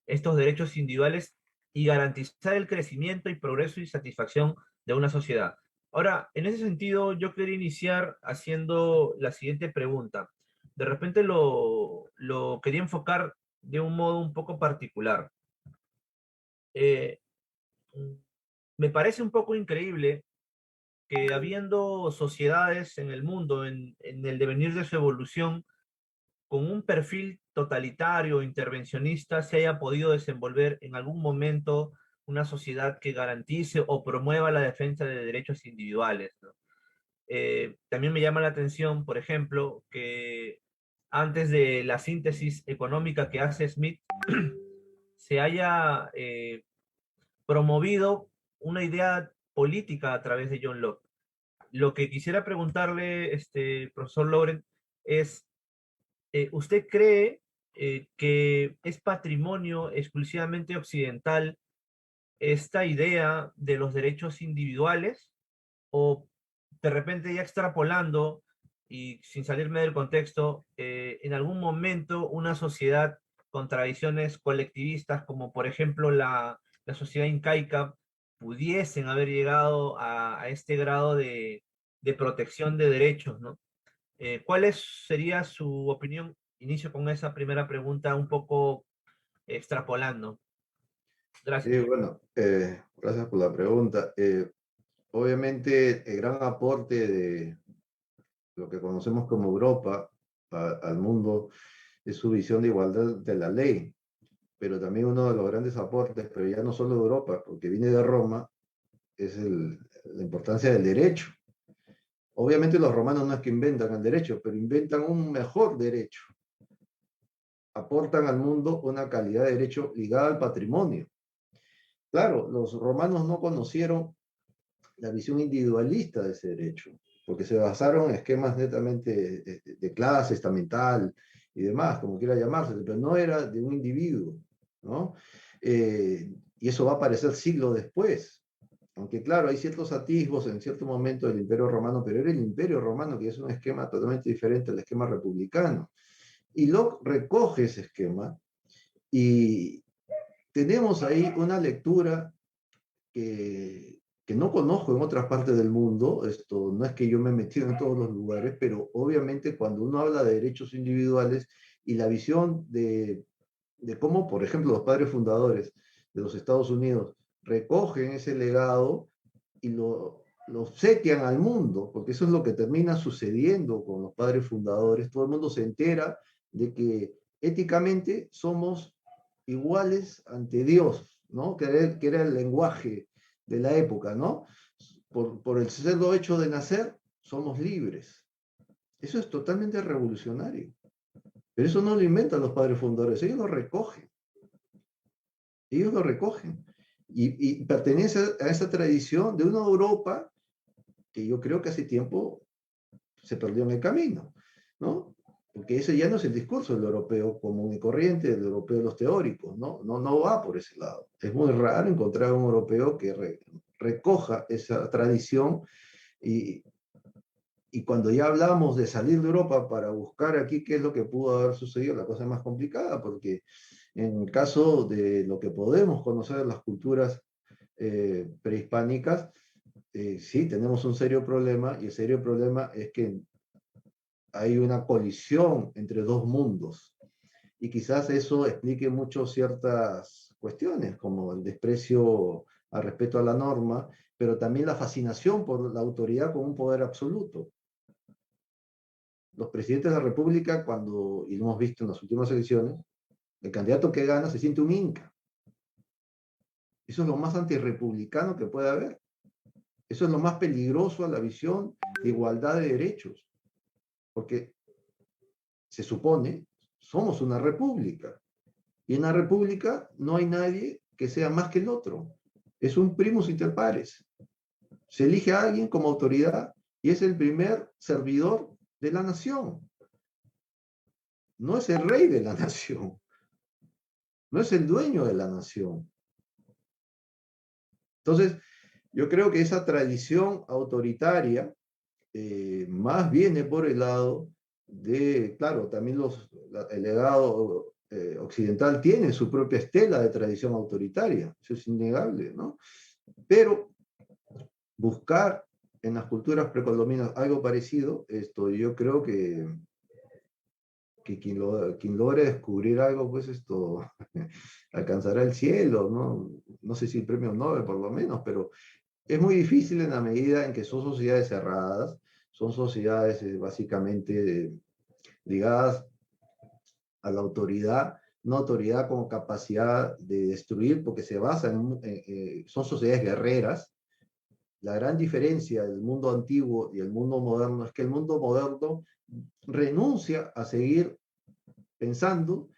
estos derechos individuales y garantizar el crecimiento y progreso y satisfacción de una sociedad. Ahora, en ese sentido, yo quería iniciar haciendo la siguiente pregunta. De repente lo quería enfocar de un modo un poco particular. Eh, Me parece un poco increíble que habiendo sociedades en el mundo, en el devenir de su evolución, con un perfil totalitario, intervencionista, se haya podido desenvolver en algún momento una sociedad que garantice o promueva la defensa de derechos individuales, ¿no? También me llama la atención, por ejemplo, que antes de la síntesis económica que hace Smith, se haya promovido una idea política a través de John Locke. Lo que quisiera preguntarle, profesor Loren, es, ¿usted cree que es patrimonio exclusivamente occidental esta idea de los derechos individuales, o de repente ya extrapolando y sin salirme del contexto, en algún momento una sociedad con tradiciones colectivistas, como por ejemplo la sociedad incaica, pudiesen haber llegado a este grado de protección de derechos, ¿no? Sería su opinión? Inicio con esa primera pregunta un poco extrapolando.
Sí,
Gracias.
bueno, gracias por la pregunta. Obviamente, el gran aporte de lo que conocemos como Europa al mundo es su visión de igualdad de la ley, pero también uno de los grandes aportes, pero ya no solo de Europa, porque viene de Roma, es la importancia del derecho. Obviamente los romanos no es que inventan el derecho, pero inventan un mejor derecho. Aportan al mundo una calidad de derecho ligada al patrimonio. Claro, los romanos no conocieron la visión individualista de ese derecho, porque se basaron en esquemas netamente de clase, estamental y demás, como quiera llamarse, pero no era de un individuo, ¿no? Y eso va a aparecer siglos después. Aunque claro, hay ciertos atisbos en cierto momento del Imperio Romano, pero era el Imperio Romano, que es un esquema totalmente diferente al esquema republicano. Y Locke recoge ese esquema y tenemos ahí una lectura que no conozco en otras partes del mundo. Esto no es que yo me he metido en todos los lugares, pero obviamente cuando uno habla de derechos individuales y la visión de cómo, por ejemplo, los padres fundadores de los Estados Unidos recogen ese legado y lo obsequian al mundo, porque eso es lo que termina sucediendo con los padres fundadores. Todo el mundo se entera de que éticamente somos iguales ante Dios, ¿no? Que era el lenguaje de la época, ¿no? Por el solo hecho de nacer, somos libres. Eso es totalmente revolucionario. Pero eso no lo inventan los padres fundadores, ellos lo recogen. Ellos lo recogen. Y pertenece a esa tradición de una Europa que yo creo que hace tiempo se perdió en el camino, ¿no? Porque ese ya no es el discurso del europeo común y corriente, del europeo de los teóricos, ¿no? No va por ese lado. Es muy raro encontrar un europeo que recoja esa tradición y, y cuando ya hablamos de salir de Europa para buscar aquí qué es lo que pudo haber sucedido, la cosa es más complicada, porque en el caso de lo que podemos conocer de las culturas prehispánicas, sí, tenemos un serio problema, y el serio problema es que hay una colisión entre dos mundos. Y quizás eso explique mucho ciertas cuestiones, como el desprecio al respeto a la norma, pero también la fascinación por la autoridad como un poder absoluto. Los presidentes de la República, cuando, y lo hemos visto en las últimas elecciones, el candidato que gana se siente un inca. Eso es lo más antirrepublicano que puede haber. Eso es lo más peligroso a la visión de igualdad de derechos, porque se supone somos una república, y en la república no hay nadie que sea más que el otro. Es un primus inter pares. Se elige a alguien como autoridad y es el primer servidor de la nación. No es el rey de la nación, no es el dueño de la nación. Entonces, yo creo que esa tradición autoritaria más viene por el lado de, claro, también el legado occidental tiene su propia estela de tradición autoritaria, eso es innegable, ¿no? Pero buscar en las culturas precolombinas algo parecido, esto yo creo que quien logre descubrir algo, pues esto alcanzará el cielo, ¿no? No sé si el premio Nobel por lo menos, pero es muy difícil en la medida en que son sociedades cerradas, son sociedades básicamente ligadas a la autoridad, no autoridad como capacidad de destruir, porque se basan son sociedades guerreras. La gran diferencia del mundo antiguo y el mundo moderno es que el mundo moderno renuncia a seguir pensando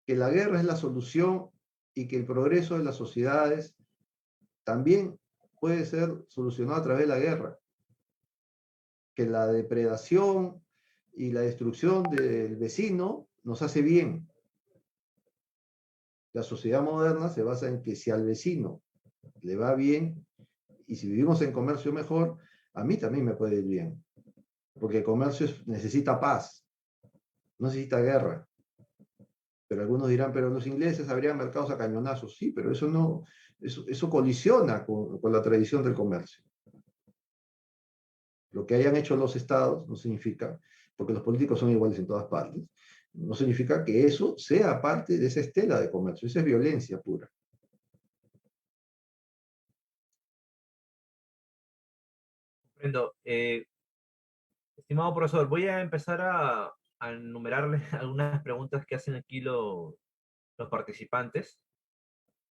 que la guerra es la solución y que el progreso de las sociedades también puede ser solucionado a través de la guerra, que la depredación y la destrucción del vecino nos hace bien, La sociedad moderna se basa en que si al vecino le va bien, y si vivimos en comercio mejor, a mí también me puede ir bien. Porque el comercio necesita paz, no necesita guerra. Pero algunos dirán, pero los ingleses abrían mercados a cañonazos. Sí, pero eso no, eso colisiona con la tradición del comercio. Lo que hayan hecho los estados no significa, porque los políticos son iguales en todas partes, no significa que eso sea parte de esa estela de comercio. Esa es violencia pura.
Comprendo. Estimado profesor, voy a empezar a enumerarle algunas preguntas que hacen aquí los participantes.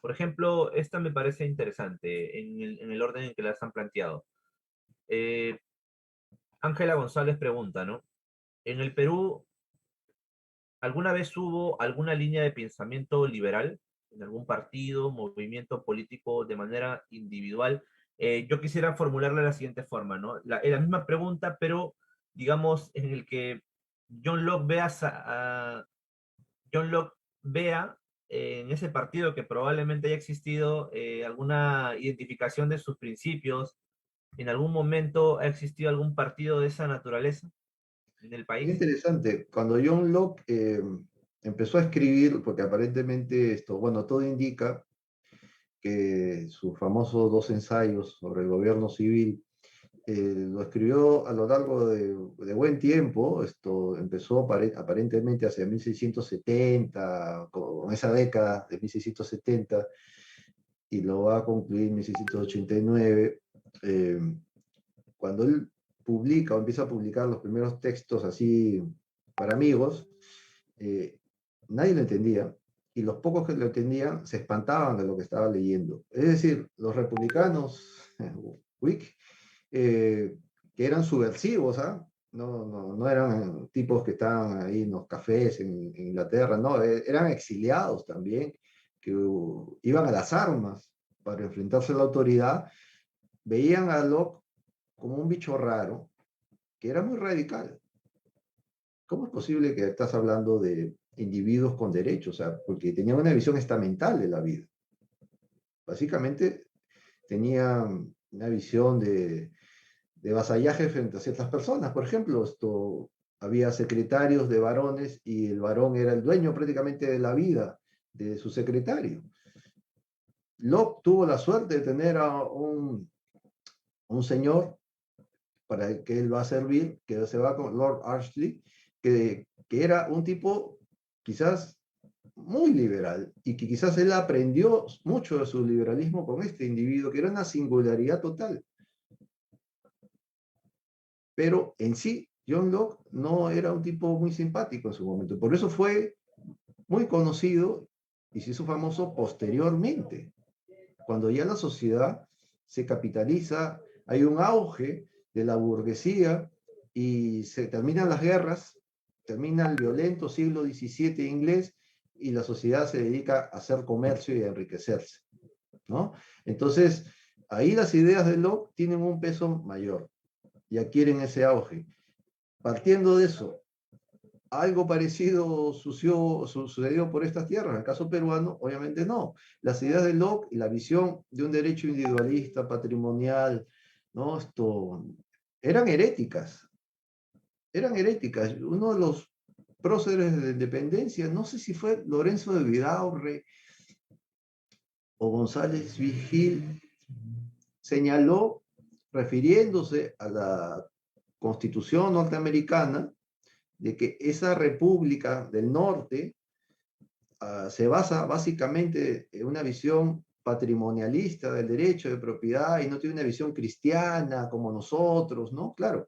Por ejemplo, esta me parece interesante en el orden en que las han planteado. Eh, Ángela González pregunta, ¿no? ¿En el Perú alguna vez hubo alguna línea de pensamiento liberal en algún partido, movimiento político de manera individual? Yo quisiera formularla de la siguiente forma, ¿no? La misma pregunta, pero digamos en el que John Locke vea, John Locke vea en ese partido que probablemente haya existido alguna identificación de sus principios. ¿En algún momento ha existido algún partido de esa naturaleza en el
Es
país?
interesante, cuando John Locke empezó a escribir, porque aparentemente esto, bueno, todo indica que sus famosos 2 ensayos sobre el gobierno civil lo escribió a lo largo de buen tiempo. Esto empezó aparentemente hacia 1670, con esa década de 1670, y lo va a concluir en 1689. eh, Cuando él publica o empieza a publicar los primeros textos así para amigos, eh, nadie lo entendía, y los pocos que lo entendían se espantaban de lo que estaba leyendo. Es decir, los republicanos, Whig, que eran subversivos, ¿ah? No eran tipos que estaban ahí en los cafés en Inglaterra, no, eran exiliados también, que iban a las armas para enfrentarse a la autoridad. Veían a Locke como un bicho raro, que era muy radical. ¿Cómo es posible que estás hablando de individuos con derechos? O sea, porque tenía una visión estamental de la vida. Básicamente tenía una visión de vasallaje frente a ciertas personas. Por ejemplo, había secretarios de varones y el varón era el dueño prácticamente de la vida de su secretario. Locke tuvo la suerte de tener a un señor para el que él va a servir, que se va con Lord Ashley, que era un tipo quizás muy liberal, y que quizás él aprendió mucho de su liberalismo con este individuo, que era una singularidad total. Pero en sí, John Locke no era un tipo muy simpático en su momento. Por eso fue muy conocido y se hizo famoso posteriormente, cuando ya la sociedad se capitaliza, hay un auge de la burguesía y se terminan las guerras, termina el violento siglo XVII inglés, y la sociedad se dedica a hacer comercio y a enriquecerse, ¿no? Entonces, ahí las ideas de Locke tienen un peso mayor y adquieren ese auge. Partiendo de eso, algo parecido sucedió por estas tierras. En el caso peruano, obviamente no. Las ideas de Locke y la visión de un derecho individualista, patrimonial, ¿no? Eran heréticas. Eran heréticas. Uno de los próceres de la independencia, no sé si fue Lorenzo de Vidaurre o González Vigil, señaló, refiriéndose a la Constitución norteamericana, de que esa república del norte se basa básicamente en una visión patrimonialista del derecho de propiedad y no tiene una visión cristiana como nosotros, ¿no? Claro,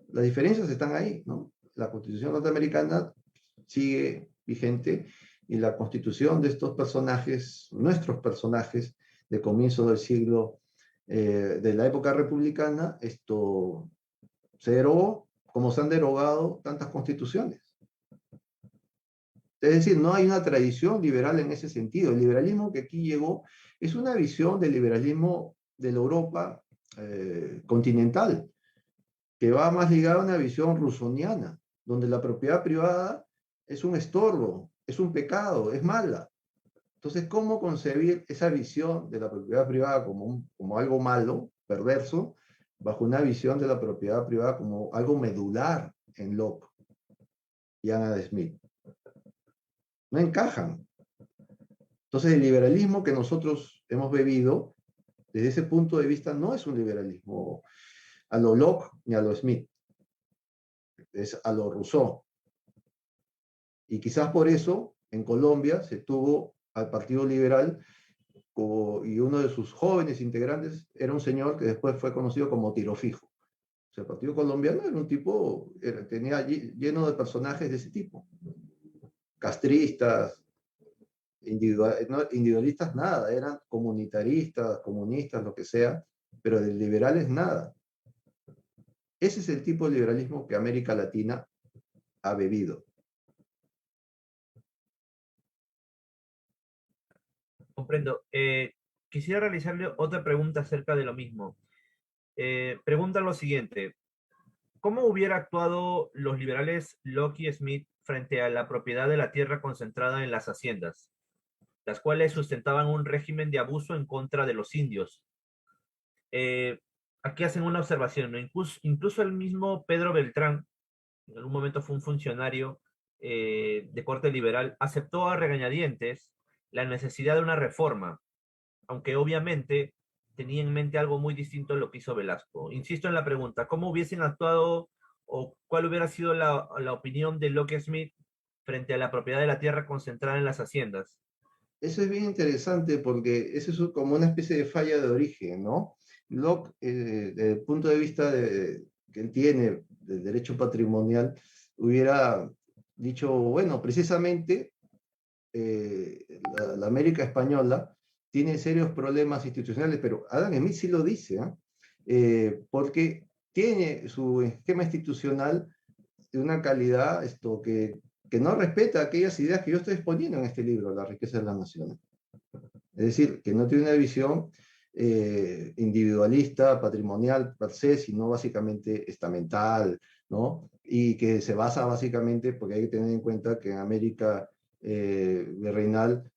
las diferencias están ahí, ¿no? La Constitución norteamericana sigue vigente, y la constitución de estos personajes, nuestros personajes de comienzo del siglo, de la época republicana, se derogó como se han derogado tantas constituciones. Es decir, no hay una tradición liberal en ese sentido. El liberalismo que aquí llegó es una visión del liberalismo de la Europa continental, que va más ligada a una visión rusoniana, donde la propiedad privada es un estorbo, es un pecado, es mala. Entonces, ¿cómo concebir esa visión de la propiedad privada como algo malo, perverso, bajo una visión de la propiedad privada como algo medular en Locke y Adam Smith? No encajan. Entonces, el liberalismo que nosotros hemos bebido, desde ese punto de vista, no es un liberalismo a lo Locke ni a lo Smith, es a lo Rousseau. Y quizás por eso en Colombia se tuvo al Partido Liberal y uno de sus jóvenes integrantes era un señor que después fue conocido como Tiro Fijo. O sea, el Partido Colombiano era un tipo, tenía lleno de personajes de ese tipo. Castristas, no, individualistas nada, eran comunitaristas, comunistas, lo que sea, pero de liberales nada. Ese es el tipo de liberalismo que América Latina ha bebido.
Comprendo. Quisiera realizarle otra pregunta acerca de lo mismo. Preguntan lo siguiente. ¿Cómo hubiera actuado los liberales Locke y Smith frente a la propiedad de la tierra concentrada en las haciendas, las cuales sustentaban un régimen de abuso en contra de los indios? Eh, Aquí hacen una observación, ¿no? Incluso el mismo Pedro Beltrán, en algún momento fue un funcionario de corte liberal, aceptó a regañadientes la necesidad de una reforma, aunque obviamente tenía en mente algo muy distinto a lo que hizo Velasco. Insisto en la pregunta, ¿cómo hubiesen actuado o cuál hubiera sido la opinión de Locke Smith frente a la propiedad de la tierra concentrada en las haciendas?
Eso es bien interesante porque eso es como una especie de falla de origen, ¿no? Locke, desde el punto de vista que él tiene del derecho patrimonial, hubiera dicho, bueno, precisamente la América española tiene serios problemas institucionales, pero Adam Smith sí lo dice, ¿eh? Porque tiene su esquema institucional de una calidad que no respeta aquellas ideas que yo estoy exponiendo en este libro, La riqueza de las naciones. Es decir, que no tiene una visión individualista, patrimonial per se, sino básicamente estamental, ¿no? Y que se basa básicamente, porque hay que tener en cuenta que en América virreinal,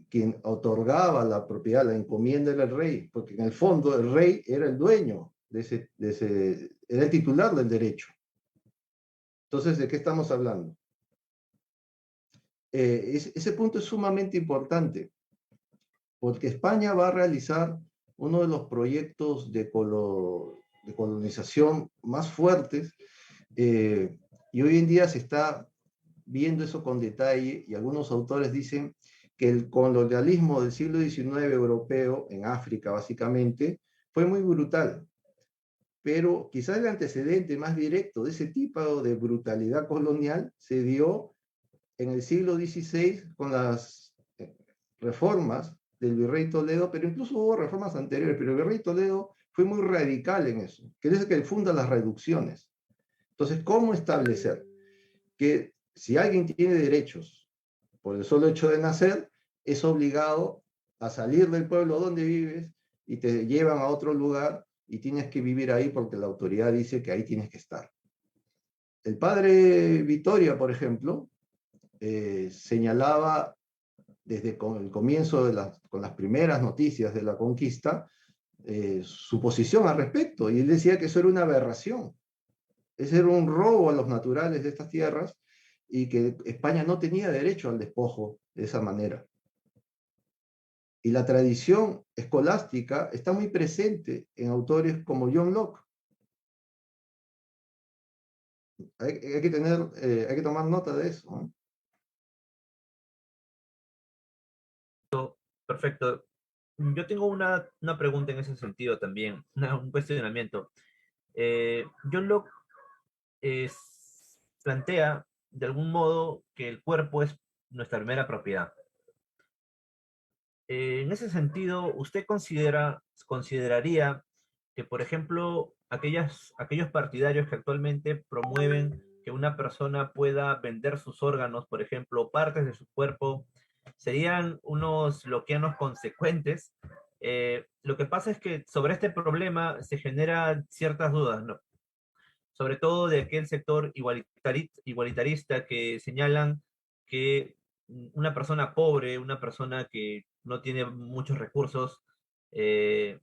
quien otorgaba la propiedad, la encomienda era el rey, porque en el fondo el rey era el dueño era el titular del derecho. Entonces, ¿de qué estamos hablando? Ese punto es sumamente importante, porque España va a realizar uno de los proyectos de colonización más fuertes, y hoy en día se está viendo eso con detalle, y algunos autores dicen que el colonialismo del siglo XIX europeo, en África básicamente, fue muy brutal. Pero quizás el antecedente más directo de ese tipo de brutalidad colonial se dio en el siglo XVI con las reformas del virrey Toledo, pero incluso hubo reformas anteriores, pero el virrey Toledo fue muy radical en eso, que es el que funda las reducciones. Entonces, ¿cómo establecer que si alguien tiene derechos por el solo hecho de nacer, es obligado a salir del pueblo donde vives y te llevan a otro lugar y tienes que vivir ahí porque la autoridad dice que ahí tienes que estar? El padre Vitoria, por ejemplo, señalaba desde el comienzo con las primeras noticias de la conquista, su posición al respecto, y él decía que eso era una aberración, ese era un robo a los naturales de estas tierras, y que España no tenía derecho al despojo de esa manera. Y la tradición escolástica está muy presente en autores como John Locke. Hay que tomar nota de eso, ¿no?
Perfecto. Yo tengo una pregunta en ese sentido también, un cuestionamiento. John Locke plantea de algún modo que el cuerpo es nuestra primera propiedad. En ese sentido, ¿usted consideraría que, por ejemplo, aquellos partidarios que actualmente promueven que una persona pueda vender sus órganos, por ejemplo, partes de su cuerpo, serían unos loquianos consecuentes? Lo que pasa es que sobre este problema se generan ciertas dudas, ¿no? Sobre todo de aquel sector igualitarista que señalan que una persona pobre, una persona que no tiene muchos recursos, eh,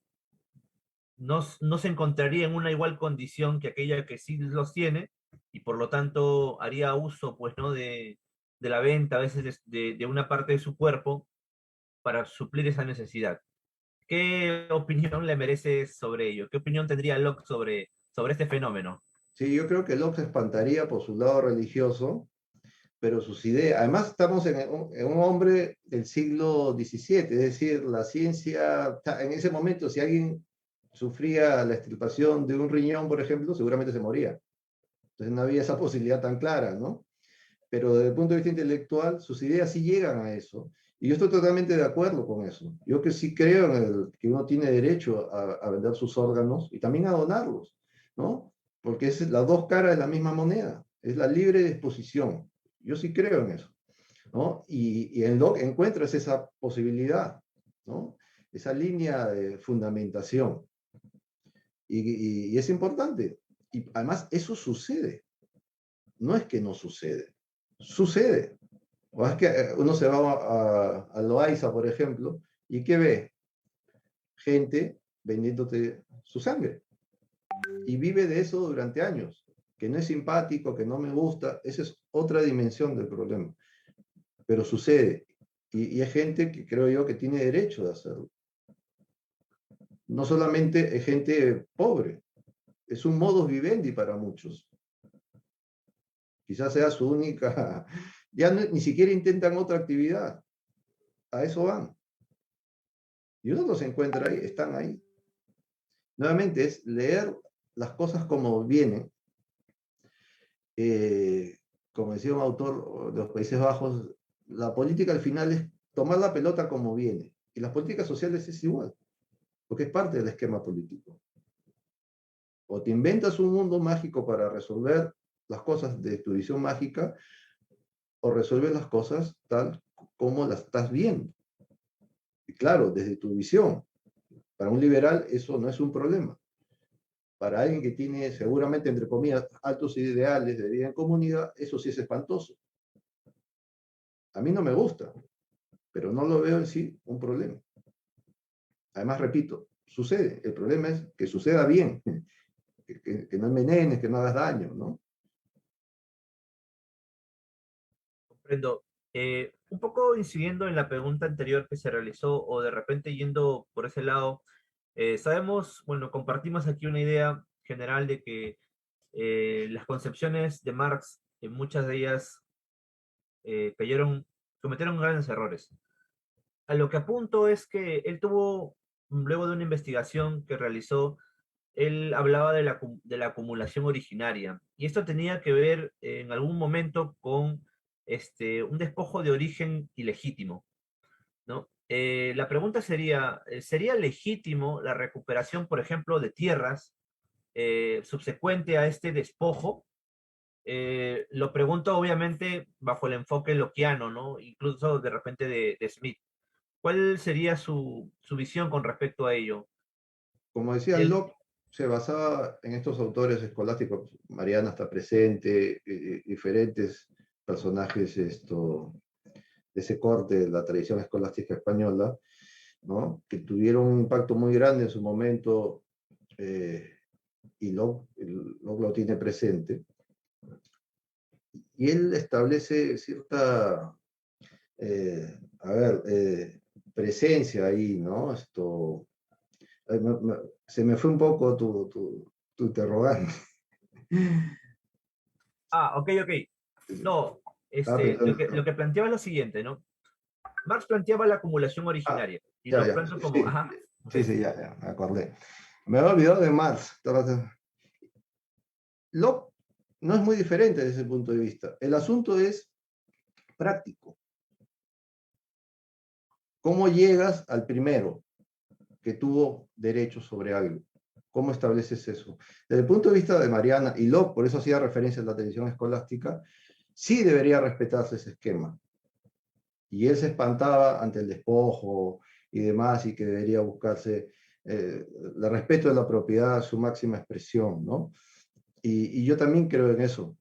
no se encontraría en una igual condición que aquella que sí los tiene, y por lo tanto haría uso, pues, ¿no? De la venta a veces de una parte de su cuerpo para suplir esa necesidad. ¿Qué opinión le mereces sobre ello? ¿Qué opinión tendría Locke sobre este fenómeno?
Sí, yo creo que Locke se espantaría por su lado religioso, pero sus ideas, además estamos en un hombre del siglo XVII, es decir, la ciencia, en ese momento si alguien sufría la extirpación de un riñón, por ejemplo, seguramente se moría. Entonces no había esa posibilidad tan clara, ¿no? Pero desde el punto de vista intelectual, sus ideas sí llegan a eso. Y yo estoy totalmente de acuerdo con eso. Yo que sí creo en que uno tiene derecho a vender sus órganos y también a donarlos, ¿no? Porque es las dos caras de la misma moneda, es la libre disposición. Yo sí creo en eso, ¿no? Y en Locke encuentras esa posibilidad, ¿no? Esa línea de fundamentación. Y es importante. Y además eso sucede. No es que no sucede. Sucede. O es que uno se va a Loaiza, por ejemplo, y ¿qué ve? Gente vendiéndote su sangre. Y vive de eso durante años. Que no es simpático, que no me gusta. Esa es otra dimensión del problema. Pero sucede. Y hay gente que creo yo que tiene derecho de hacerlo. No solamente es gente pobre. Es un modus vivendi para muchos. Quizás sea su única... Ya ni siquiera intentan otra actividad. A eso van. Y uno los encuentra ahí, están ahí. Nuevamente es leer las cosas como vienen. Como decía un autor de los Países Bajos, la política al final es tomar la pelota como viene. Y las políticas sociales es igual, porque es parte del esquema político. O te inventas un mundo mágico para resolver las cosas de tu visión mágica, o resuelves las cosas tal como las estás viendo. Y claro, desde tu visión. Para un liberal eso no es un problema. Para alguien que tiene seguramente, entre comillas, altos ideales de vida en comunidad, eso sí es espantoso. A mí no me gusta, pero no lo veo en sí un problema. Además, repito, sucede. El problema es que suceda bien, que no envenenes, que no hagas daño, ¿no?
Comprendo. Un poco incidiendo en la pregunta anterior que se realizó, o de repente yendo por ese lado, sabemos, bueno, compartimos aquí una idea general de que las concepciones de Marx, muchas de ellas cometieron grandes errores. A lo que apunto es que él tuvo, luego de una investigación que realizó, él hablaba de la acumulación originaria. Y esto tenía que ver en algún momento con un despojo de origen ilegítimo, ¿no? La pregunta sería, ¿sería legítimo la recuperación, por ejemplo, de tierras subsecuente a este despojo? Lo pregunto obviamente bajo el enfoque lockeano, ¿no? Incluso de repente de Smith. ¿Cuál sería su visión con respecto a ello?
Como decía
Él,
Locke, se basaba en estos autores escolásticos, Mariana está presente, diferentes personajes de ese corte de la tradición escolástica española, ¿no? Que tuvieron un impacto muy grande en su momento, y Locke lo tiene presente. Y él establece cierta, a ver, presencia ahí, ¿no? Se me fue un poco tu interrogante.
ok, ok. No,
Estaba
lo
pensando.
que planteaba es lo siguiente, ¿no? Marx planteaba la acumulación
Ah,
originaria y
ya,
lo
ya.
planteó como,
Sí,
ajá, ok.
sí, sí, ya, me acordé. Me había olvidado de Marx. Locke no es muy diferente desde ese punto de vista. El asunto es práctico. ¿Cómo llegas al primero que tuvo derecho sobre algo? ¿Cómo estableces eso? Desde el punto de vista de Mariana y Locke, por eso hacía referencia a la tradición escolástica, sí debería respetarse ese esquema. Y él se espantaba ante el despojo y demás, y que debería buscarse el respeto de la propiedad, su máxima expresión, ¿no? Y yo también creo en eso.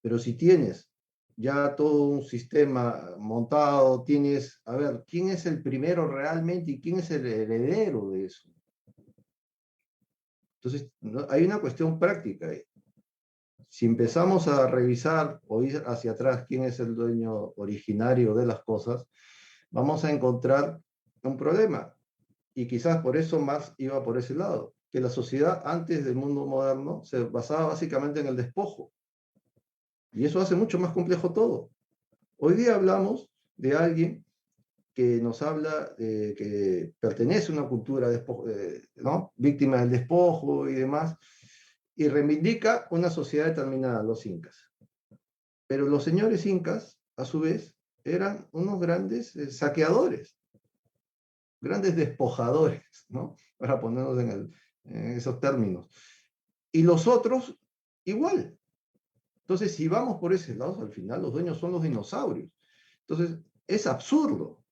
Pero si tienes ya todo un sistema montado, tienes, a ver, ¿quién es el primero realmente y quién es el heredero de eso? Entonces, hay una cuestión práctica ahí. Si empezamos a revisar o ir hacia atrás quién es el dueño originario de las cosas, vamos a encontrar un problema. Y quizás por eso Marx iba por ese lado, que la sociedad antes del mundo moderno se basaba básicamente en el despojo. Y eso hace mucho más complejo todo. Hoy día hablamos de alguien que nos habla de que pertenece a una cultura ¿no? Víctima del despojo y demás, y reivindica una sociedad determinada, los incas. Pero los señores incas, a su vez, eran unos grandes saqueadores, grandes despojadores, ¿no? Para ponernos en esos términos. Y los otros, igual. Entonces, si vamos por ese lado, al final los dueños son los dinosaurios. Entonces, es absurdo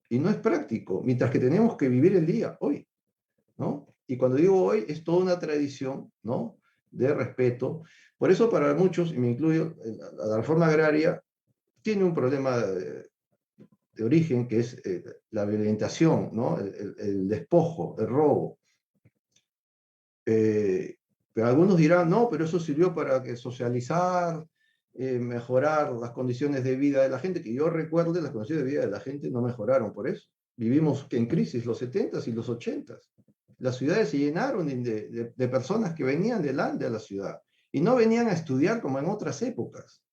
y no es práctico, mientras que tenemos que vivir el día hoy, ¿no? Y cuando digo hoy, es toda una tradición, ¿no? De respeto. Por eso para muchos, y me incluyo, la reforma agraria tiene un problema de origen que es la violentación, ¿no? El despojo, el robo. Pero algunos dirán, no, pero eso sirvió para que socializar, mejorar las condiciones de vida de la gente, que yo recuerde, las condiciones de vida de la gente no mejoraron por eso. Vivimos en crisis los 70s y los 80s. Las ciudades se llenaron de personas que venían del Ande a la ciudad y no venían a estudiar como en otras épocas,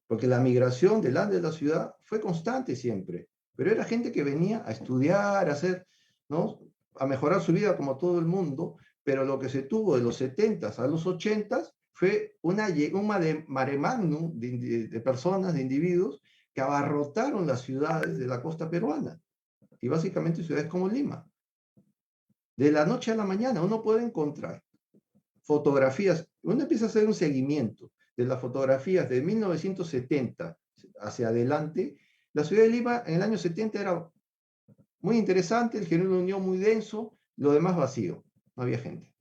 porque la migración del Ande a la ciudad fue constante siempre, pero era gente que venía a estudiar, a hacer, ¿no? A mejorar su vida como todo el mundo, pero lo que se tuvo de los 70s a los 80s fue un mare magnum de personas, de individuos, que abarrotaron las ciudades de la costa peruana, y básicamente ciudades como Lima. De la noche a la mañana uno puede encontrar fotografías, uno empieza a hacer un seguimiento de las fotografías de 1970 hacia adelante. La ciudad de Lima en el año 70 era muy interesante, el General Unión muy denso, lo demás vacío, no había gente.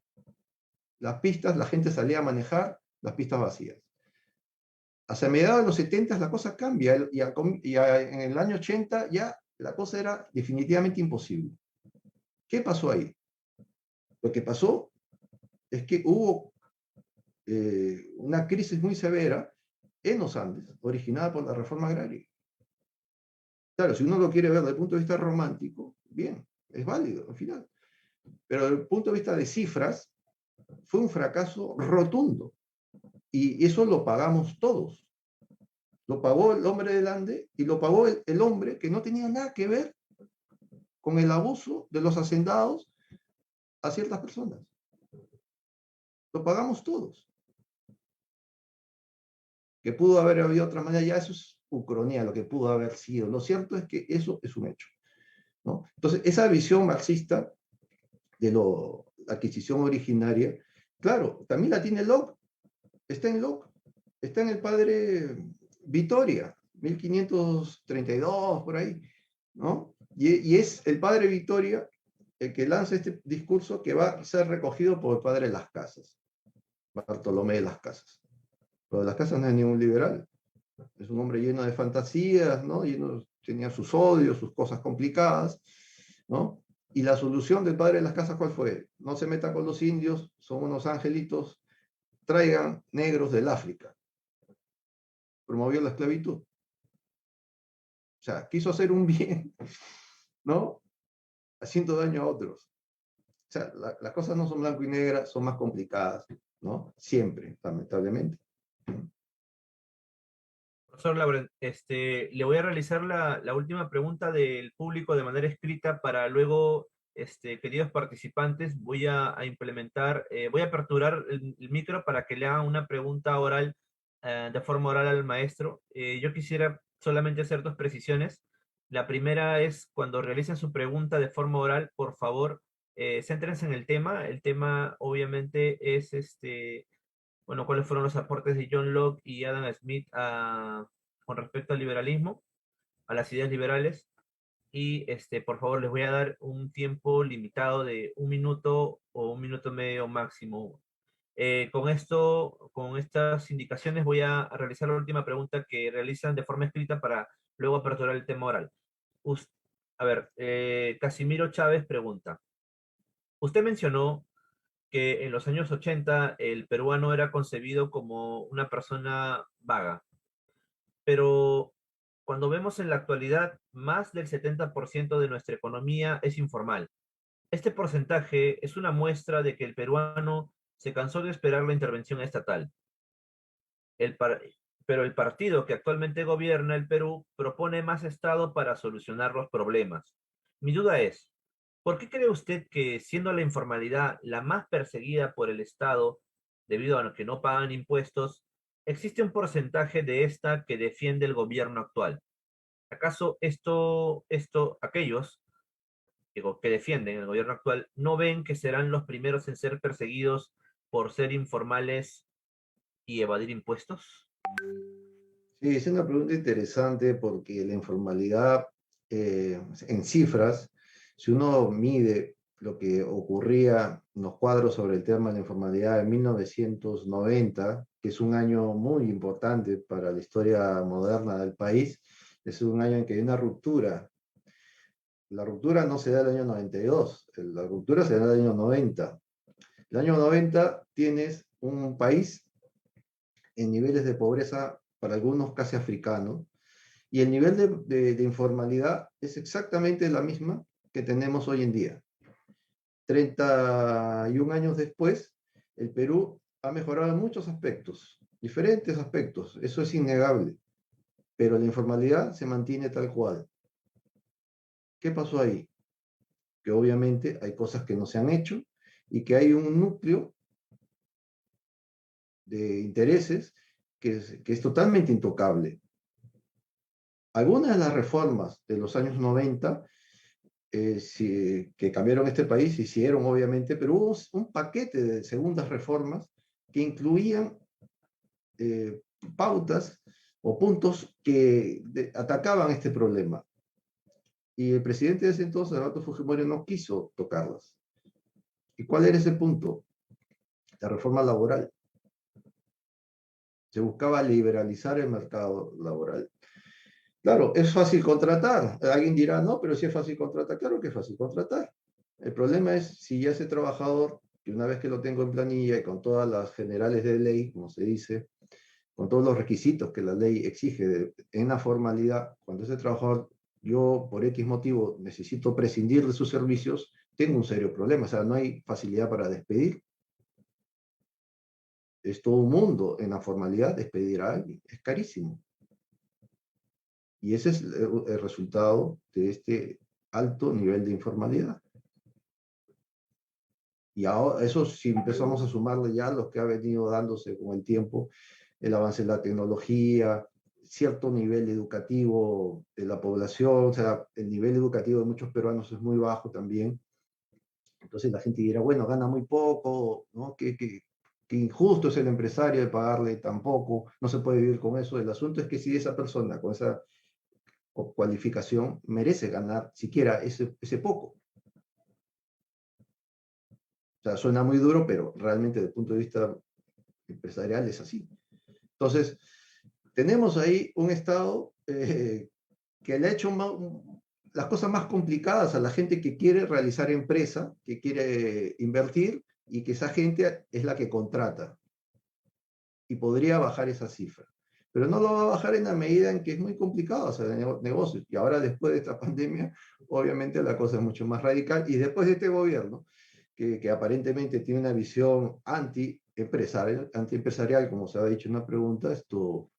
Las pistas, la gente salía a manejar, las pistas vacías. Hacia mediados de los 70 la cosa cambia y en el año 80 ya la cosa era definitivamente imposible. ¿Qué pasó ahí? Lo que pasó es que hubo una crisis muy severa en los Andes, originada por la reforma agraria. Claro, si uno lo quiere ver desde el punto de vista romántico, bien, es válido al final. Pero desde el punto de vista de cifras, fue un fracaso rotundo. Y eso lo pagamos todos. Lo pagó el hombre del Ande y lo pagó el hombre que no tenía nada que ver con el abuso de los hacendados a ciertas personas. Lo pagamos todos. Que pudo haber habido otra manera, ya eso es ucronía, lo que pudo haber sido. Lo cierto es que eso es un hecho, ¿no? Entonces, esa visión marxista de la adquisición originaria, claro, también la tiene Locke, está en Locke, está en el padre Vitoria, 1532, por ahí, ¿no? Y es el padre Vitoria el que lanza este discurso que va a ser recogido por el padre de las Casas, Bartolomé de las Casas. Pero de las Casas no es ningún liberal, es un hombre lleno de fantasías, ¿no? Tenía sus odios, sus cosas complicadas, ¿no? Y la solución del padre de las Casas, ¿cuál fue? No se metan con los indios, son unos angelitos, traigan negros del África. Promovió la esclavitud. O sea, quiso hacer un bien, ¿no? Haciendo daño a otros. O sea, las cosas no son blanco y negras, son más complicadas, ¿no? Siempre, lamentablemente.
Profesor Lauren, le voy a realizar la última pregunta del público de manera escrita para luego, queridos participantes, voy a implementar, voy a aperturar el micro para que le hagan una pregunta oral, de forma oral al maestro. Yo quisiera solamente hacer dos precisiones. La primera es, cuando realicen su pregunta de forma oral, por favor, céntrense en el tema. El tema, obviamente, es bueno, cuáles fueron los aportes de John Locke y Adam Smith con respecto al liberalismo, a las ideas liberales. Y por favor, les voy a dar un tiempo limitado de 1 minuto o 1 minuto y medio máximo. Con estas indicaciones voy a realizar la última pregunta que realizan de forma escrita para luego aperturar el tema oral. Us- a ver, Casimiro Chávez pregunta, usted mencionó que en los años 80 el peruano era concebido como una persona vaga, pero cuando vemos en la actualidad, más del 70% de nuestra economía es informal. Este porcentaje es una muestra de que el peruano se cansó de esperar la intervención estatal. El par- pero el partido que actualmente gobierna el Perú propone más Estado para solucionar los problemas. Mi duda es, ¿por qué cree usted que siendo la informalidad la más perseguida por el Estado, debido a que no pagan impuestos, existe un porcentaje de esta que defiende el gobierno actual? ¿Acaso aquellos que defienden el gobierno actual no ven que serán los primeros en ser perseguidos por ser informales y evadir impuestos?
Sí, es una pregunta interesante porque la informalidad en cifras, si uno mide lo que ocurría en los cuadros sobre el tema de la informalidad en 1990, que es un año muy importante para la historia moderna del país, es un año en que hay una ruptura. La ruptura no se da el año 92, la ruptura se da el año 90. El año 90 tienes un país en niveles de pobreza para algunos casi africanos, y el nivel de informalidad es exactamente la misma que tenemos hoy en día. 31 años después, el Perú ha mejorado en muchos aspectos, diferentes aspectos, eso es innegable, pero la informalidad se mantiene tal cual. ¿Qué pasó ahí? Que obviamente hay cosas que no se han hecho y que hay un núcleo de intereses que es totalmente intocable. Algunas de las reformas de los años 90 que cambiaron este país, se hicieron obviamente, pero hubo un paquete de segundas reformas que incluían pautas o puntos que atacaban este problema. Y el presidente de ese entonces, Alberto Fujimori, no quiso tocarlas. ¿Y cuál era ese punto? La reforma laboral. Se buscaba liberalizar el mercado laboral. Claro, es fácil contratar. Alguien dirá, no, pero si es fácil contratar, claro que es fácil contratar. El problema es si ya ese trabajador, que una vez que lo tengo en planilla y con todas las generales de ley, como se dice, con todos los requisitos que la ley exige en la formalidad, cuando ese trabajador, yo por X motivo necesito prescindir de sus servicios, tengo un serio problema. O sea, no hay facilidad para despedir. Es todo un mundo en la formalidad despedir a alguien. Es carísimo. Y ese es el resultado de este alto nivel de informalidad. Y ahora, eso si empezamos a sumarle ya lo que ha venido dándose con el tiempo, el avance de la tecnología, cierto nivel educativo de la población, o sea, el nivel educativo de muchos peruanos es muy bajo también. Entonces la gente dirá, bueno, gana muy poco, ¿no? Que injusto es el empresario de pagarle tan poco, no se puede vivir con eso. El asunto es que si esa persona con esa cualificación merece ganar siquiera ese poco. O sea, suena muy duro, pero realmente desde el punto de vista empresarial es así. Entonces, tenemos ahí un Estado que le ha hecho las cosas más complicadas a la gente que quiere realizar empresa, que quiere invertir, y que esa gente es la que contrata. Y podría bajar esa cifra. Pero no lo va a bajar en la medida en que es muy complicado hacer negocios. Y ahora, después de esta pandemia, obviamente la cosa es mucho más radical. Y después de este gobierno, que aparentemente tiene una visión antiempresarial, como se ha dicho en una pregunta,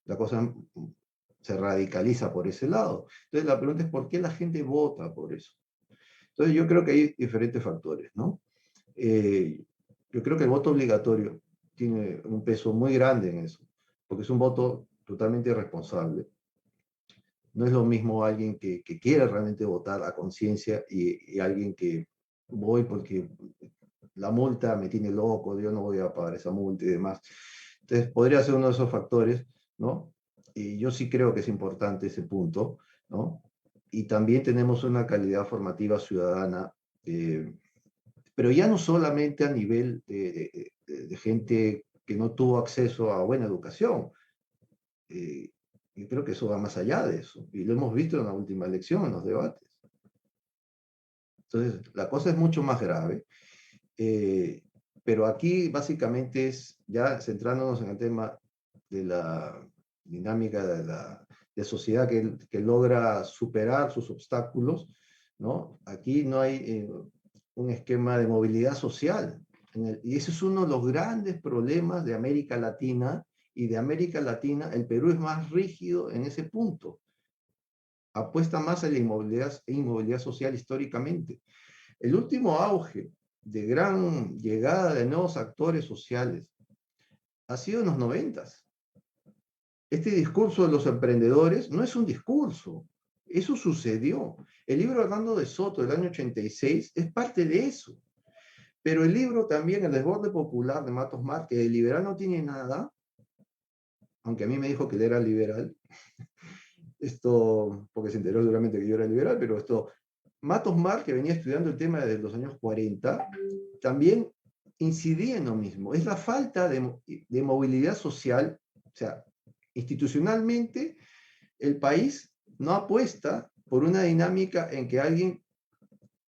la cosa se radicaliza por ese lado. Entonces la pregunta es ¿por qué la gente vota por eso? Entonces yo creo que hay diferentes factores, ¿no? Yo creo que el voto obligatorio tiene un peso muy grande en eso, porque es un voto totalmente irresponsable. No es lo mismo alguien que quiere realmente votar a conciencia y alguien que voy porque la multa me tiene loco, yo no voy a pagar esa multa y demás. Entonces, podría ser uno de esos factores, ¿no? Y yo sí creo que es importante ese punto, ¿no? Y también tenemos una calidad formativa ciudadana, pero ya no solamente a nivel de gente que no tuvo acceso a buena educación. Y creo que eso va más allá de eso. Y lo hemos visto en la última elección, en los debates. Entonces, la cosa es mucho más grave. Pero aquí básicamente es, ya centrándonos en el tema de la dinámica de sociedad que logra superar sus obstáculos, ¿no? Aquí no hay un esquema de movilidad social. Y ese es uno de los grandes problemas de América Latina, y de América Latina el Perú es más rígido en ese punto. Apuesta más a la inmovilidad social históricamente. El último auge de gran llegada de nuevos actores sociales ha sido en los 90. Este discurso de los emprendedores no es un discurso, eso sucedió. El libro Hernando de Soto del año 86 es parte de eso. Pero el libro también, El desborde popular de Matos Mar, que de liberal no tiene nada, aunque a mí me dijo que él era liberal, esto, porque se enteró seguramente que yo era liberal, pero esto, Matos Mar, que venía estudiando el tema desde los años 40, también incidía en lo mismo. Es la falta de movilidad social, o sea, institucionalmente el país no apuesta por una dinámica en que alguien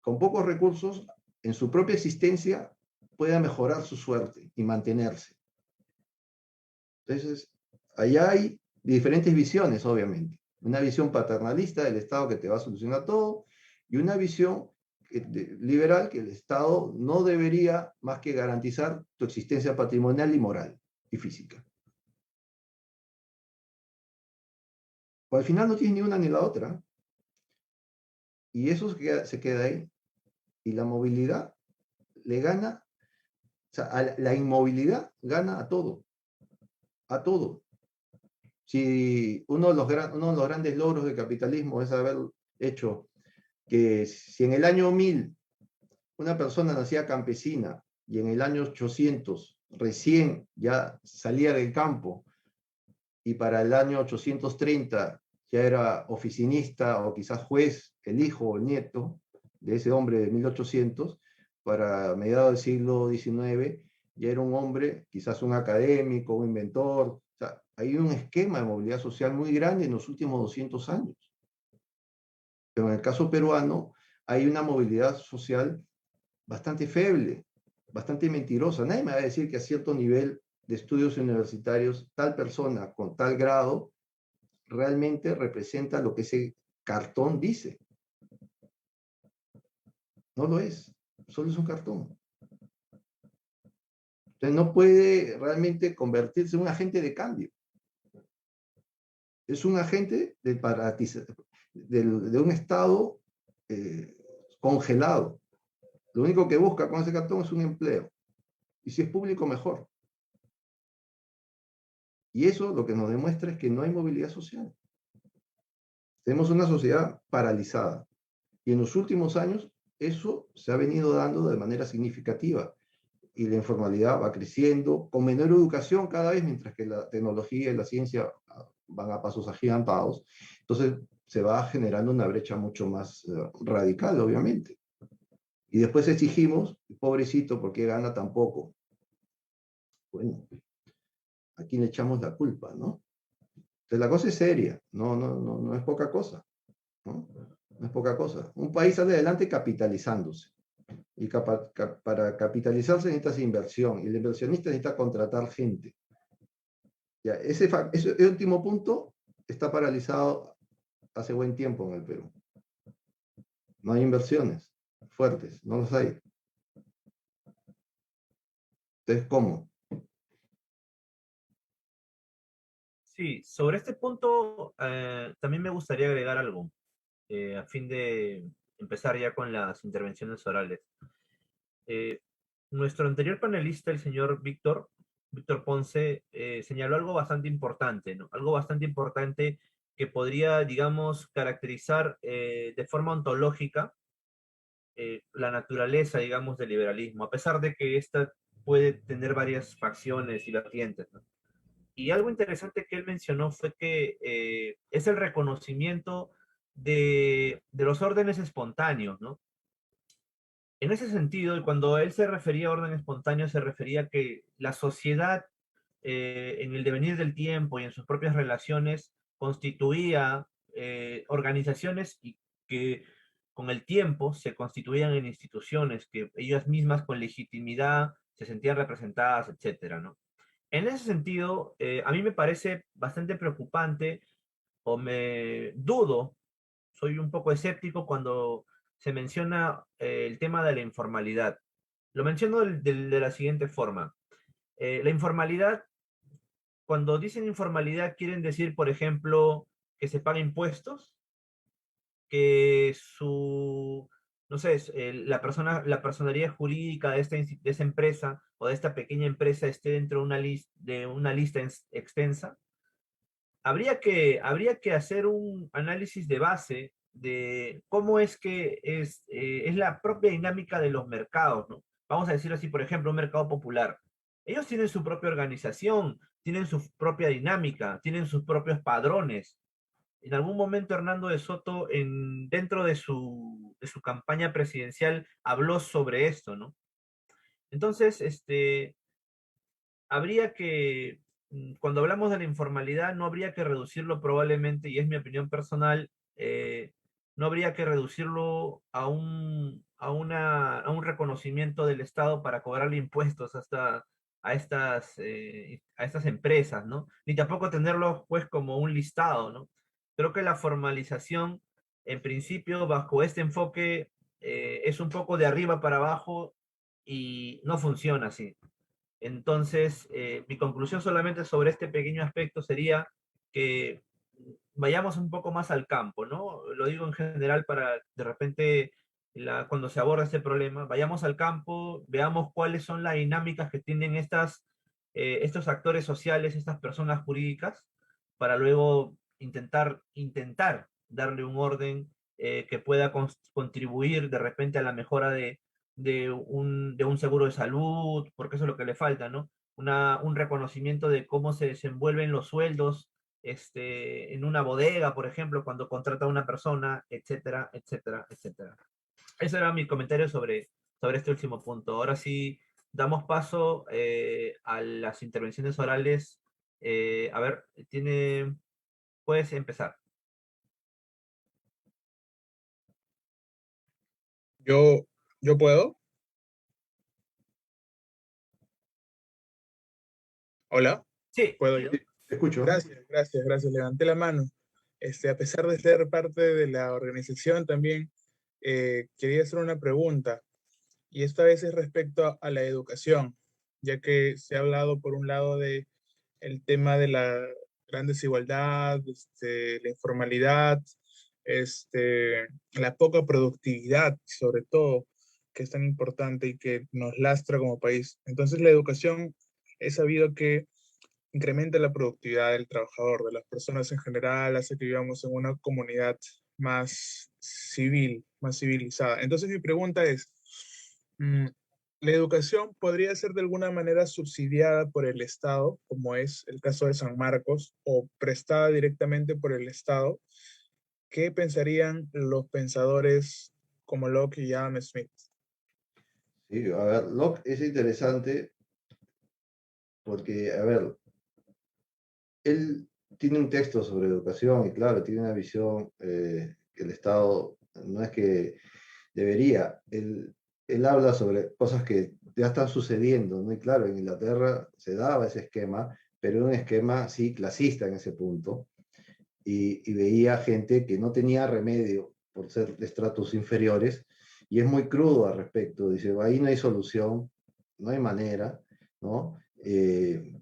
con pocos recursos en su propia existencia pueda mejorar su suerte y mantenerse. Entonces, allá hay diferentes visiones, obviamente. Una visión paternalista del Estado que te va a solucionar todo, y una visión liberal que el Estado no debería más que garantizar tu existencia patrimonial y moral y física. O al final no tienes ni una ni la otra. Y eso se queda ahí. Y la movilidad le gana, o sea, la inmovilidad gana a todo. A todo. Si uno de los grandes logros del capitalismo es haber hecho que si en el año 1000 una persona nacía campesina y en el año 800 recién ya salía del campo, y para el año 830 ya era oficinista o quizás juez, el hijo o el nieto de ese hombre de 1800, para mediados del siglo XIX ya era un hombre, quizás un académico, un inventor. O sea, hay un esquema de movilidad social muy grande en los últimos 200 años. Pero en el caso peruano hay una movilidad social bastante feble, bastante mentirosa. Nadie me va a decir que a cierto nivel de estudios universitarios tal persona con tal grado realmente representa lo que ese cartón dice. No lo es, solo es un cartón. Entonces no puede realmente convertirse en un agente de cambio. Es un agente de un estado congelado. Lo único que busca con ese cartón es un empleo. Y si es público, mejor. Y eso lo que nos demuestra es que no hay movilidad social. Tenemos una sociedad paralizada. Y en los últimos años eso se ha venido dando de manera significativa. Y la informalidad va creciendo, con menor educación cada vez, mientras que la tecnología y la ciencia van a pasos agigantados. Entonces se va generando una brecha mucho más radical, obviamente. Y después exigimos, pobrecito, ¿por qué gana tan poco? Bueno, ¿a quién le echamos la culpa, no? Entonces la cosa es seria, no es poca cosa, ¿no? No es poca cosa. Un país sale adelante capitalizándose. Y para capitalizarse necesitas inversión, y el inversionista necesita contratar gente. Ya, ese último punto está paralizado hace buen tiempo en el Perú. No hay inversiones fuertes, no los hay. Entonces, ¿cómo?
Sí, sobre este punto también me gustaría agregar algo, a fin de empezar ya con las intervenciones orales. Eh, Nuestro anterior panelista, el señor Víctor Ponce, señaló algo bastante importante, ¿no? Algo bastante importante que podría, digamos, caracterizar de forma ontológica la naturaleza, digamos, del liberalismo, a pesar de que ésta puede tener varias facciones y vertientes, ¿no? Y algo interesante que él mencionó fue que es el reconocimiento de los órdenes espontáneos, ¿no? En ese sentido, y cuando él se refería a orden espontáneo, se refería a que la sociedad, en el devenir del tiempo y en sus propias relaciones, constituía organizaciones y que con el tiempo se constituían en instituciones que ellas mismas con legitimidad se sentían representadas, etcétera, ¿no? En ese sentido, a mí me parece bastante preocupante o me dudo, soy un poco escéptico cuando se menciona el tema de la informalidad. Lo menciono de la siguiente forma. La informalidad, cuando dicen informalidad, quieren decir, por ejemplo, que se paga impuestos, que no sé, la personería jurídica de de esta empresa o de esta pequeña empresa esté dentro de una lista extensa. Habría que hacer un análisis de base de cómo es que es la propia dinámica de los mercados, ¿no? Vamos a decirlo así, por ejemplo, un mercado popular. Ellos tienen su propia organización, tienen su propia dinámica, tienen sus propios padrones. En algún momento Hernando de Soto, dentro de su campaña presidencial, habló sobre esto, ¿no? Entonces, habría que, cuando hablamos de la informalidad, no habría que reducirlo probablemente, y es mi opinión personal, no habría que reducirlo a un reconocimiento del Estado para cobrarle impuestos a estas empresas, ¿no? Ni tampoco tenerlo, pues, como un listado, ¿no? Creo que la formalización, en principio, bajo este enfoque, es un poco de arriba para abajo y no funciona así. Entonces, mi conclusión solamente sobre este pequeño aspecto sería que vayamos un poco más al campo, ¿no? Lo digo en general para de repente, cuando se aborda este problema, vayamos al campo, veamos cuáles son las dinámicas que tienen estos actores sociales, estas personas jurídicas, para luego intentar darle un orden que pueda contribuir de repente a la mejora de un seguro de salud, porque eso es lo que le falta, ¿no? Un reconocimiento de cómo se desenvuelven los sueldos en una bodega, por ejemplo, cuando contrata a una persona, etcétera, etcétera, etcétera. Ese era mi comentario sobre este último punto. Ahora sí, damos paso a las intervenciones orales. A ver, puedes empezar.
Yo, yo puedo. Hola,
Sí,
¿puedo yo?
Sí, te escucho.
Gracias, gracias, gracias. Levanté la mano. A pesar de ser parte de la organización también, quería hacer una pregunta, y esta vez es respecto a la educación, ya que se ha hablado por un lado de el tema de la gran desigualdad, la informalidad, la poca productividad, sobre todo, que es tan importante y que nos lastra como país. Entonces, la educación es sabido que incrementa la productividad del trabajador, de las personas en general, hace que vivamos en una comunidad más civil, más civilizada. Entonces mi pregunta es, mm, ¿la educación podría ser de alguna manera subsidiada por el Estado, como es el caso de San Marcos, o prestada directamente por el Estado? ¿Qué pensarían los pensadores como Locke y Adam Smith?
Sí, a ver, Locke es interesante porque, a ver, él tiene un texto sobre educación y claro, tiene una visión que el Estado no es que debería, él habla sobre cosas que ya están sucediendo, ¿no? Y claro, en Inglaterra se daba ese esquema, pero era un esquema, sí, clasista en ese punto, y veía gente que no tenía remedio por ser de estratos inferiores, y es muy crudo al respecto, dice, ahí no hay solución, no hay manera, ¿no?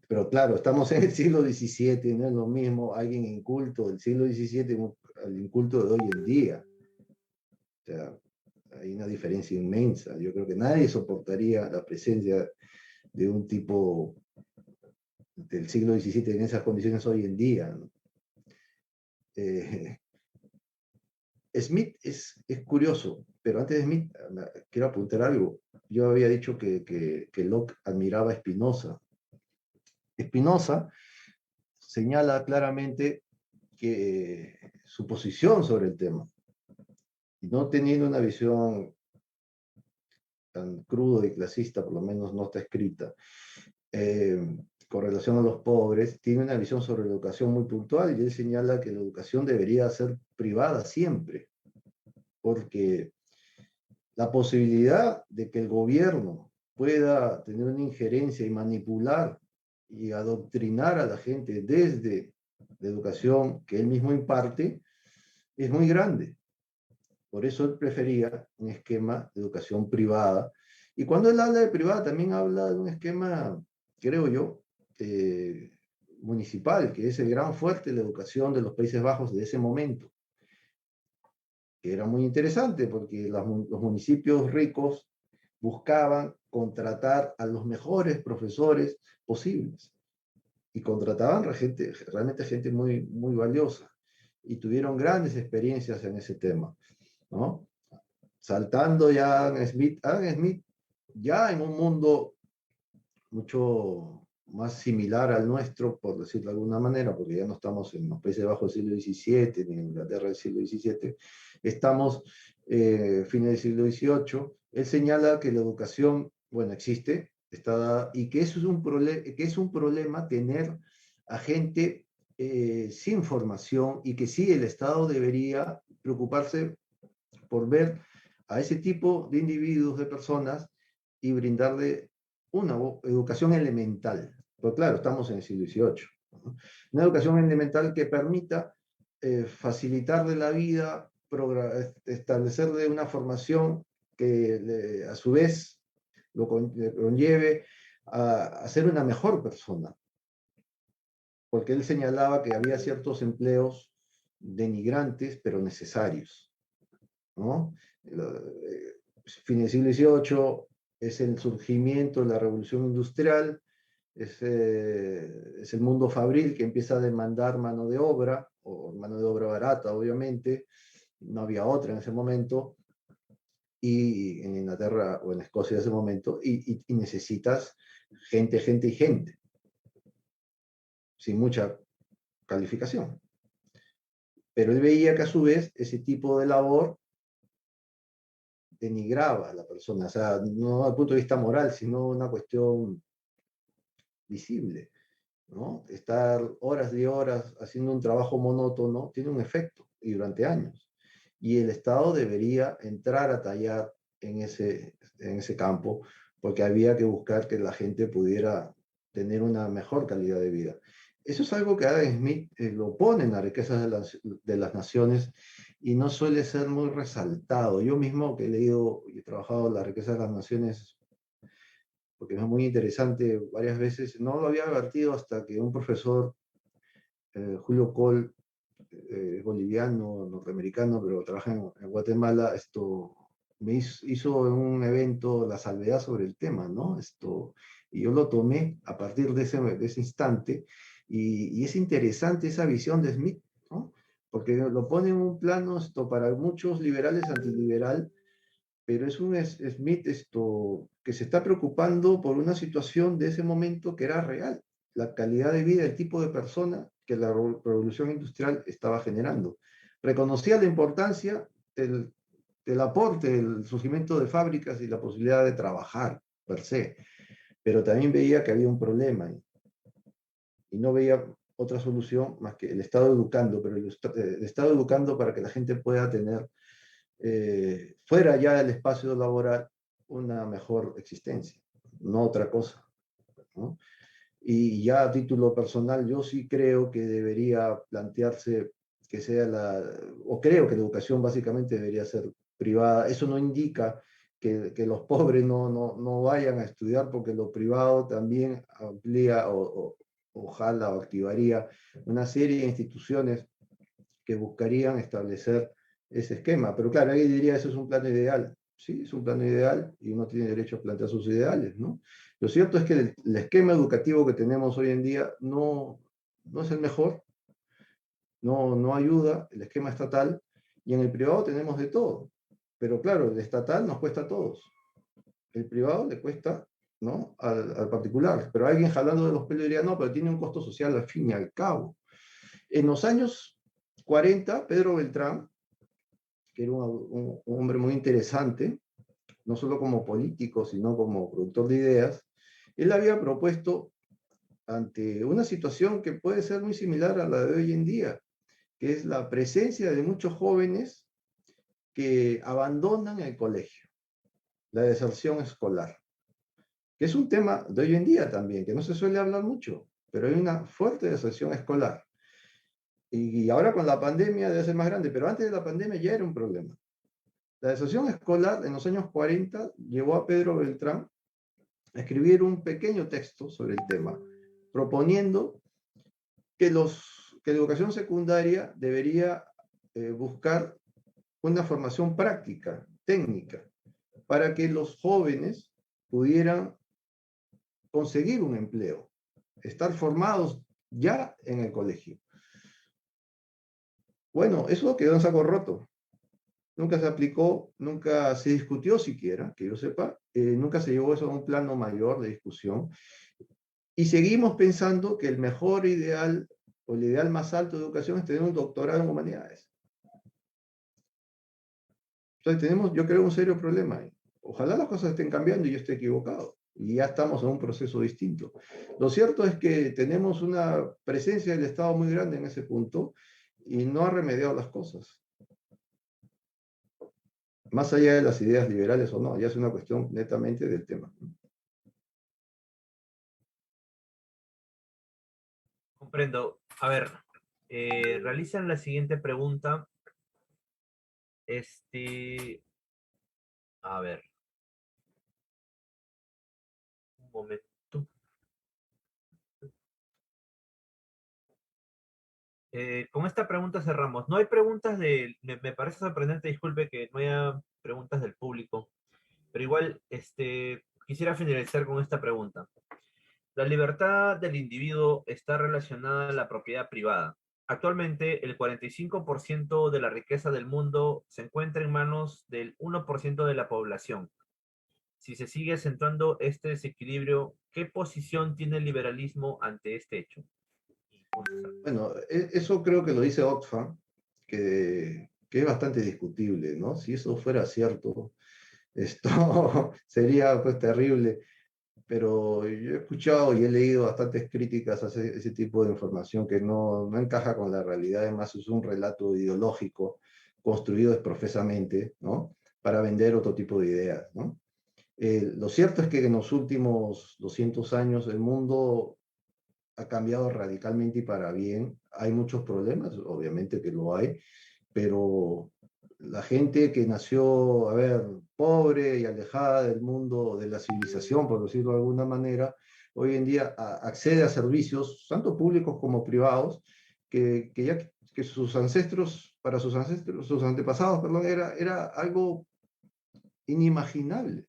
Pero claro, estamos en el siglo XVII, no es lo mismo alguien inculto del siglo XVII al inculto de hoy en día. O sea, hay una diferencia inmensa. Yo creo que nadie soportaría la presencia de un tipo del siglo XVII en esas condiciones hoy en día, ¿no? Eh, Smith es curioso, pero antes de Smith quiero apuntar algo. Yo había dicho que Locke admiraba a Spinoza. Spinoza señala claramente que su posición sobre el tema, y no teniendo una visión tan crudo y clasista, por lo menos no está escrita, con relación a los pobres, tiene una visión sobre la educación muy puntual, y él señala que la educación debería ser privada siempre, porque la posibilidad de que el gobierno pueda tener una injerencia y manipular y adoctrinar a la gente desde la educación que él mismo imparte es muy grande. Por eso él prefería un esquema de educación privada. Y cuando él habla de privada, también habla de un esquema, creo yo, municipal, que es el gran fuerte de la educación de los Países Bajos de ese momento, que era muy interesante porque los municipios ricos buscaban contratar a los mejores profesores posibles y contrataban realmente gente muy, muy valiosa y tuvieron grandes experiencias en ese tema, ¿no? Saltando ya a Adam Smith ya en un mundo mucho más similar al nuestro, por decirlo de alguna manera, porque ya no estamos en los Países Bajos del siglo XVII, ni en Inglaterra del siglo XVII, estamos fines del siglo XVIII. Él señala que la educación, bueno, existe, está dada, y que eso es que es un problema tener a gente sin formación, y que sí el Estado debería preocuparse por ver a ese tipo de individuos, de personas, y brindarle una educación elemental. Pues claro, estamos en el siglo XVIII, ¿no? Una educación elemental que permita facilitarle la vida, establecerle una formación que a su vez lo conlleve a ser una mejor persona. Porque él señalaba que había ciertos empleos denigrantes, pero necesarios, ¿no? Fin del siglo XVIII es el surgimiento de la revolución industrial, es el mundo fabril que empieza a demandar mano de obra, o mano de obra barata, obviamente, no había otra en ese momento, y en Inglaterra o en Escocia en ese momento, y necesitas gente, sin mucha calificación. Pero él veía que a su vez ese tipo de labor denigraba a la persona, o sea, no desde el punto de vista moral, sino una cuestión visible, ¿no? Estar horas y horas haciendo un trabajo monótono tiene un efecto, y durante años. Y el Estado debería entrar a tallar en ese campo, porque había que buscar que la gente pudiera tener una mejor calidad de vida. Eso es algo que Adam Smith lo pone en las riquezas de las naciones, y no suele ser muy resaltado. Yo mismo que he leído y he trabajado en las riquezas de las naciones, porque es muy interesante varias veces, no lo había advertido hasta que un profesor, Julio Cole, boliviano, norteamericano, pero trabaja en Guatemala, me hizo en un evento la salvedad sobre el tema, ¿no? Y yo lo tomé a partir de ese instante, y es interesante esa visión de Smith, ¿no? Porque lo pone en un plano para muchos liberales antiliberal, pero es un Smith que se está preocupando por una situación de ese momento que era real, la calidad de vida, el tipo de persona que la revolución industrial estaba generando. Reconocía la importancia del aporte, del surgimiento de fábricas y la posibilidad de trabajar per se, pero también veía que había un problema y no veía otra solución más que el Estado educando, pero el Estado educando para que la gente pueda tener fuera ya del espacio laboral una mejor existencia, no otra cosa, ¿no? Y ya a título personal, yo sí creo que debería plantearse que o creo que la educación básicamente debería ser privada. Eso no indica que los pobres no vayan a estudiar, porque lo privado también amplía ojalá o activaría una serie de instituciones que buscarían establecer ese esquema. Pero claro, alguien diría, eso es un plano ideal. Sí, es un plano ideal y uno tiene derecho a plantear sus ideales, ¿no? Lo cierto es que el esquema educativo que tenemos hoy en día no es el mejor, no ayuda, el esquema estatal, y en el privado tenemos de todo. Pero claro, el estatal nos cuesta a todos. El privado le cuesta, ¿no?, al particular. Pero alguien jalando de los pelos diría, no, pero tiene un costo social al fin y al cabo. En los años 40, Pedro Beltrán, que era un hombre muy interesante, no solo como político, sino como productor de ideas, él había propuesto ante una situación que puede ser muy similar a la de hoy en día, que es la presencia de muchos jóvenes que abandonan el colegio, la deserción escolar, que es un tema de hoy en día también, que no se suele hablar mucho, pero hay una fuerte deserción escolar. Y ahora con la pandemia debe ser más grande, pero antes de la pandemia ya era un problema. La deserción escolar en los años 40 llevó a Pedro Beltrán a escribir un pequeño texto sobre el tema, proponiendo que la educación secundaria debería buscar una formación práctica, técnica, para que los jóvenes pudieran conseguir un empleo, estar formados ya en el colegio. Bueno, eso quedó en saco roto. Nunca se aplicó, nunca se discutió siquiera, que yo sepa, nunca se llevó eso a un plano mayor de discusión. Y seguimos pensando que el mejor ideal o el ideal más alto de educación es tener un doctorado en humanidades. Entonces tenemos, yo creo, un serio problema ahí. Ojalá las cosas estén cambiando y yo esté equivocado. Y ya estamos en un proceso distinto. Lo cierto es que tenemos una presencia del Estado muy grande en ese punto y no ha remediado las cosas. Más allá de las ideas liberales o no, ya es una cuestión netamente del tema.
Comprendo. A ver, realizan la siguiente pregunta. A ver, un momento. Con esta pregunta cerramos. No hay preguntas me parece sorprendente, disculpe que no haya preguntas del público, pero igual, quisiera finalizar con esta pregunta. La libertad del individuo está relacionada a la propiedad privada. Actualmente, el 45% de la riqueza del mundo se encuentra en manos del 1% de la población. Si se sigue acentuando este desequilibrio, ¿qué posición tiene el liberalismo ante este hecho?
Bueno, eso creo que lo dice Oxfam, que es bastante discutible, ¿no? Si eso fuera cierto, esto sería pues terrible, pero yo he escuchado y he leído bastantes críticas a ese tipo de información que no encaja con la realidad, además es un relato ideológico construido desprofesamente, ¿no? Para vender otro tipo de ideas, ¿no? Lo cierto es que en los últimos 200 años el mundo ha cambiado radicalmente y para bien. Hay muchos problemas, obviamente que lo hay, pero la gente que nació, a ver, pobre y alejada del mundo, de la civilización, por decirlo de alguna manera, hoy en día accede a servicios, tanto públicos como privados, que sus ancestros, para sus ancestros, sus antepasados, perdón, era algo inimaginable,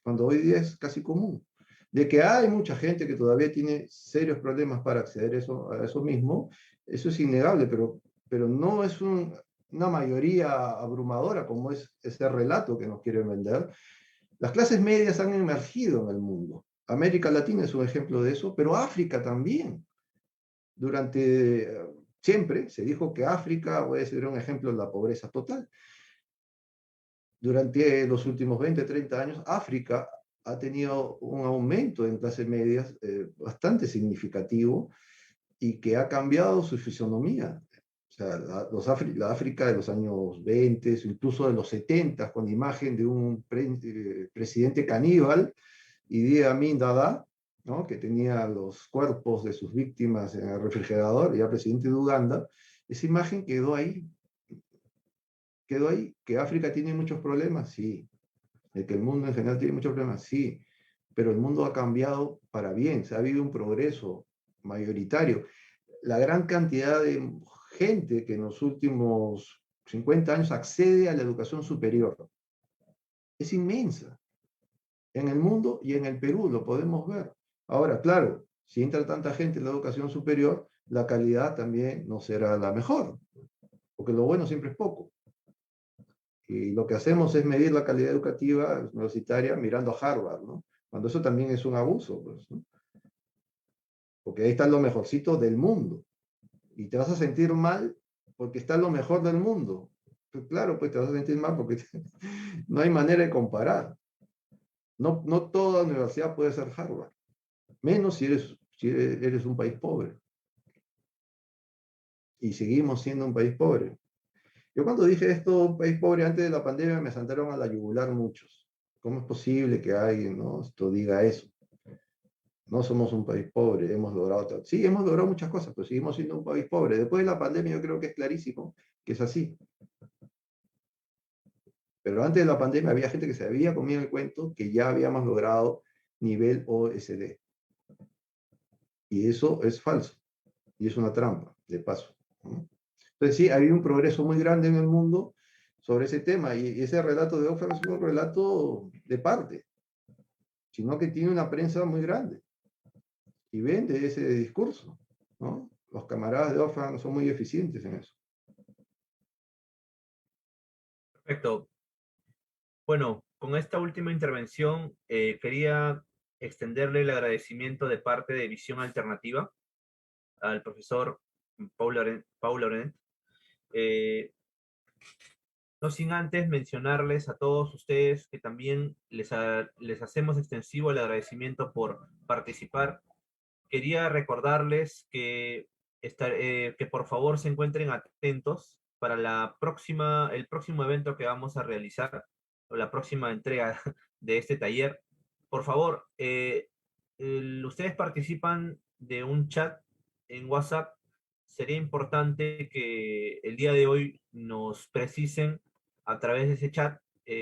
cuando hoy día es casi común. De que hay mucha gente que todavía tiene serios problemas para acceder a eso mismo, eso es innegable, pero no es una mayoría abrumadora como es ese relato que nos quieren vender. Las clases medias han emergido en el mundo. América Latina es un ejemplo de eso, pero África también. Siempre se dijo que África puede ser un ejemplo de la pobreza total. Durante los últimos 20, 30 años, África ha tenido un aumento en clases medias bastante significativo y que ha cambiado su fisonomía. O sea, la África de los años 20, incluso de los 70, con imagen de un presidente caníbal, Idi Amin Dada, ¿no? Que tenía los cuerpos de sus víctimas en el refrigerador, ya presidente de Uganda, esa imagen quedó ahí. Quedó ahí. ¿Que África tiene muchos problemas? Sí. Que el mundo en general tiene muchos problemas, sí, pero el mundo ha cambiado para bien, se ha habido un progreso mayoritario. La gran cantidad de gente que en los últimos 50 años accede a la educación superior es inmensa. En el mundo y en el Perú lo podemos ver. Ahora, claro, si entra tanta gente en la educación superior, la calidad también no será la mejor, porque lo bueno siempre es poco. Y lo que hacemos es medir la calidad educativa universitaria mirando a Harvard, ¿no? Cuando eso también es un abuso, pues, ¿no? Porque ahí está lo mejorcito del mundo. Y te vas a sentir mal porque está lo mejor del mundo. Pues claro, pues te vas a sentir mal porque no hay manera de comparar. No, no toda universidad puede ser Harvard, menos si eres un país pobre. Y seguimos siendo un país pobre. Yo cuando dije esto, un país pobre antes de la pandemia, me saltaron a la yugular muchos. ¿Cómo es posible que alguien, ¿no?, esto diga eso? No somos un país pobre, hemos logrado, sí, hemos logrado muchas cosas, pero seguimos siendo un país pobre. Después de la pandemia yo creo que es clarísimo que es así. Pero antes de la pandemia había gente que se había comido el cuento que ya habíamos logrado nivel OECD. Y eso es falso. Y es una trampa, de paso, ¿no? Entonces sí, ha habido un progreso muy grande en el mundo sobre ese tema. Y ese relato de Oxfam es un relato de parte, sino que tiene una prensa muy grande. Y vende ese discurso, ¿no? Los camaradas de Oxfam son muy eficientes en eso.
Perfecto. Bueno, con esta última intervención quería extenderle el agradecimiento de parte de Visión Alternativa al profesor Paul Laurent. No sin antes mencionarles a todos ustedes que también les hacemos extensivo el agradecimiento por participar. Quería recordarles que por favor se encuentren atentos para el próximo evento que vamos a realizar, o la próxima entrega de este taller. Por favor, ustedes participan de un chat en WhatsApp. Sería importante que el día de hoy nos precisen a través de ese chat